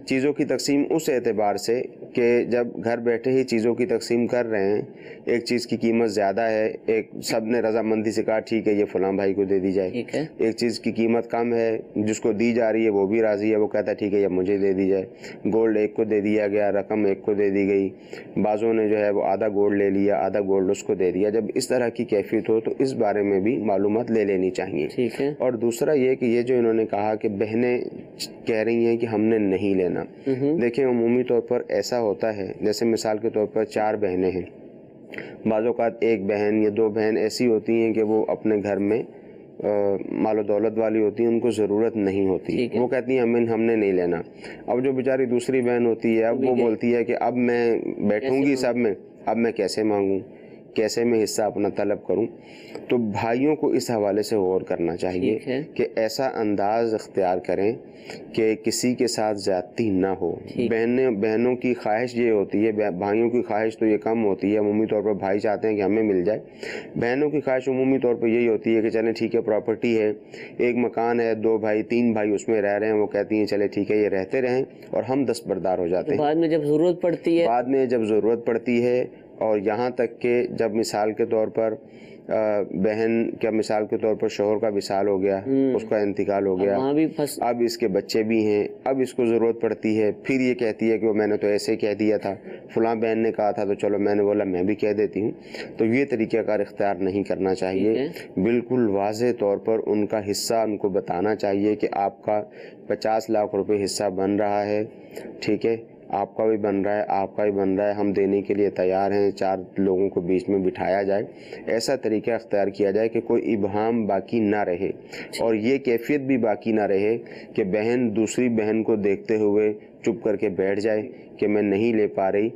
چیزوں کی تقسیم اس اعتبار سے کہ جب گھر بیٹھے ہی چیزوں کی تقسیم کر رہے ہیں، ایک چیز کی قیمت زیادہ ہے، ایک سب نے رضامندی سے کہا ٹھیک ہے یہ فلاں بھائی کو دے دی جائے، ایک چیز کی قیمت کم ہے، جس کو دی جا رہی ہے وہ بھی راضی ہے، وہ کہتا ہے ٹھیک ہے یہ مجھے دے دی جائے، گولڈ ایک کو دے دیا گیا، رقم ایک کو دے دی گئی، بعضوں نے جو ہے وہ آدھا گولڈ لے لیا، آدھا گولڈ اس کو دے دیا۔ جب اس طرح کی کیفیت ہو تو اس بارے میں بھی معلومات لے لینی چاہیے۔ اور دوسرا یہ کہ یہ جو انہوں نے کہا کہ بہنیں کہہ رہی ہیں کہ ہم نے نہیں لینا، دیکھیں عمومی طور پر ایسا ہوتا ہے، جیسے مثال کے طور پر 4 بہنیں ہیں، بعض اوقات ایک بہن یا 2 بہن ایسی ہوتی ہیں کہ وہ اپنے گھر میں مال و دولت والی ہوتی ہیں، ان کو ضرورت نہیں ہوتی، وہ کہتی ہیں ہم نے نہیں لینا۔ اب جو بیچاری دوسری بہن ہوتی ہے، اب وہ بولتی ہے کہ اب میں بیٹھوں گی سب میں، اب میں کیسے مانگوں، کیسے میں حصہ اپنا طلب کروں۔ تو بھائیوں کو اس حوالے سے غور کرنا چاہیے کہ ایسا انداز اختیار کریں کہ کسی کے ساتھ زیادتی نہ ہو۔ بہنوں کی خواہش یہ ہوتی ہے، بھائیوں کی خواہش تو یہ کم ہوتی ہے، عمومی طور پر بھائی چاہتے ہیں کہ ہمیں مل جائے، بہنوں کی خواہش عمومی طور پر یہی ہوتی ہے کہ چلیں ٹھیک ہے پراپرٹی ہے، ایک مکان ہے، 2 بھائی 3 بھائی اس میں رہ رہے ہیں، وہ کہتی ہیں چلے ٹھیک ہے یہ رہتے رہیں اور ہم دستبردار ہو جاتے ہیں۔ بعد میں جب ضرورت پڑتی ہے، اور یہاں تک کہ جب مثال کے طور پر بہن کا مثال کے طور پر شوہر کا وصال ہو گیا، اس کا انتقال ہو گیا، اب اس کے بچے بھی ہیں، اب اس کو ضرورت پڑتی ہے، پھر یہ کہتی ہے کہ وہ میں نے تو ایسے کہہ دیا تھا، فلاں بہن نے کہا تھا تو چلو میں نے بولا میں بھی کہہ دیتی ہوں۔ تو یہ طریقہ کار اختیار نہیں کرنا چاہیے، بالکل واضح طور پر ان کا حصہ ان کو بتانا چاہیے کہ آپ کا 50 لاکھ روپے حصہ بن رہا ہے، ٹھیک ہے، آپ کا بھی بن رہا ہے، آپ کا بھی بن رہا ہے، ہم دینے کے لیے تیار ہیں، 4 لوگوں کو بیچ میں بٹھایا جائے، ایسا طریقہ اختیار کیا جائے کہ کوئی ابہام باقی نہ رہے، اور یہ کیفیت بھی باقی نہ رہے کہ بہن دوسری بہن کو دیکھتے ہوئے چپ کر کے بیٹھ جائے کہ میں نہیں لے پا رہی۔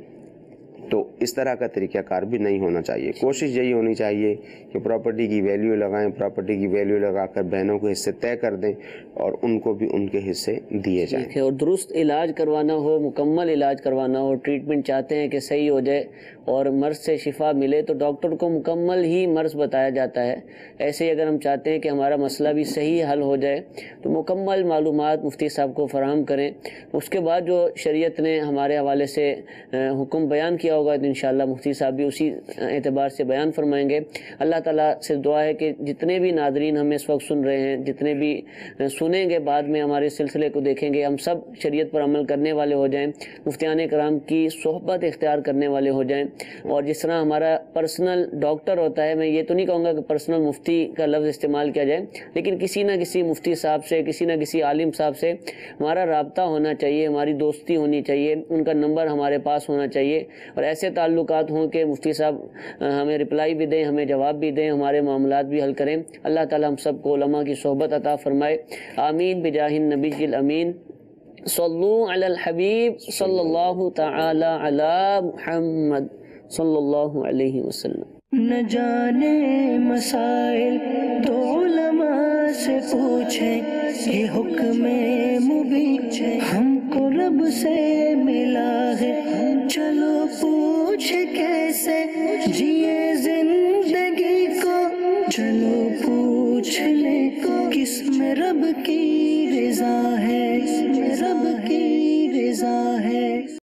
تو اس طرح کا طریقہ کار بھی نہیں ہونا چاہیے۔ کوشش یہی ہونی چاہیے کہ پراپرٹی کی ویلیو لگائیں، پراپرٹی کی ویلیو لگا کر بہنوں کے حصے طے کر دیں اور ان کو بھی ان کے حصے دیے جائیں۔ اور درست علاج کروانا ہو، مکمل علاج کروانا ہو، ٹریٹمنٹ چاہتے ہیں کہ صحیح ہو جائے اور مرض سے شفا ملے تو ڈاکٹر کو مکمل ہی مرض بتایا جاتا ہے۔ ایسے ہی اگر ہم چاہتے ہیں کہ ہمارا مسئلہ بھی صحیح حل ہو جائے تو مکمل معلومات مفتی صاحب کو فراہم کریں۔ اس کے بعد جو شریعت نے ہمارے حوالے سے حکم بیان کیا ہوگا تو انشاءاللہ مفتی صاحب بھی اسی اعتبار سے بیان فرمائیں گے۔ اللہ تعالیٰ سے دعا ہے کہ جتنے بھی ناظرین ہمیں اس وقت سن رہے ہیں، جتنے بھی سنیں گے بعد میں ہمارے سلسلے کو دیکھیں گے، ہم سب شریعت پر عمل کرنے والے ہو جائیں، مفتیان کرام کی صحبت اختیار کرنے والے ہو جائیں، اور جس طرح ہمارا پرسنل ڈاکٹر ہوتا ہے، میں یہ تو نہیں کہوں گا کہ پرسنل مفتی کا لفظ استعمال کیا جائے، لیکن کسی نہ کسی مفتی صاحب سے، کسی نہ کسی عالم صاحب سے ہمارا رابطہ ہونا چاہیے، ہماری دوستی ہونی چاہیے، ان کا نمبر ہمارے پاس ہونا چاہیے، اور ایسے تعلقات ہوں کہ مفتی صاحب ہمیں رپلائی بھی دیں، ہمیں جواب بھی دیں، ہمارے معاملات بھی حل کریں۔ اللہ تعالی ہم سب کو علماء کی صحبت عطا فرمائے، آمین بجاہ النبی الامین۔ صلو علی الحبیب صلی اللہ تعالی علی محمد صلی اللہ علیہ وسلم۔ نہ جانے مسائل تو علماء سے پوچھیں، یہ حکم مبین ہم کو رب سے ملا ہے، چلو پوچھ کیسے جیے زندگی کو، چلو پوچھ لے کس میں رب کی رضا ہے، رب کی رضا ہے۔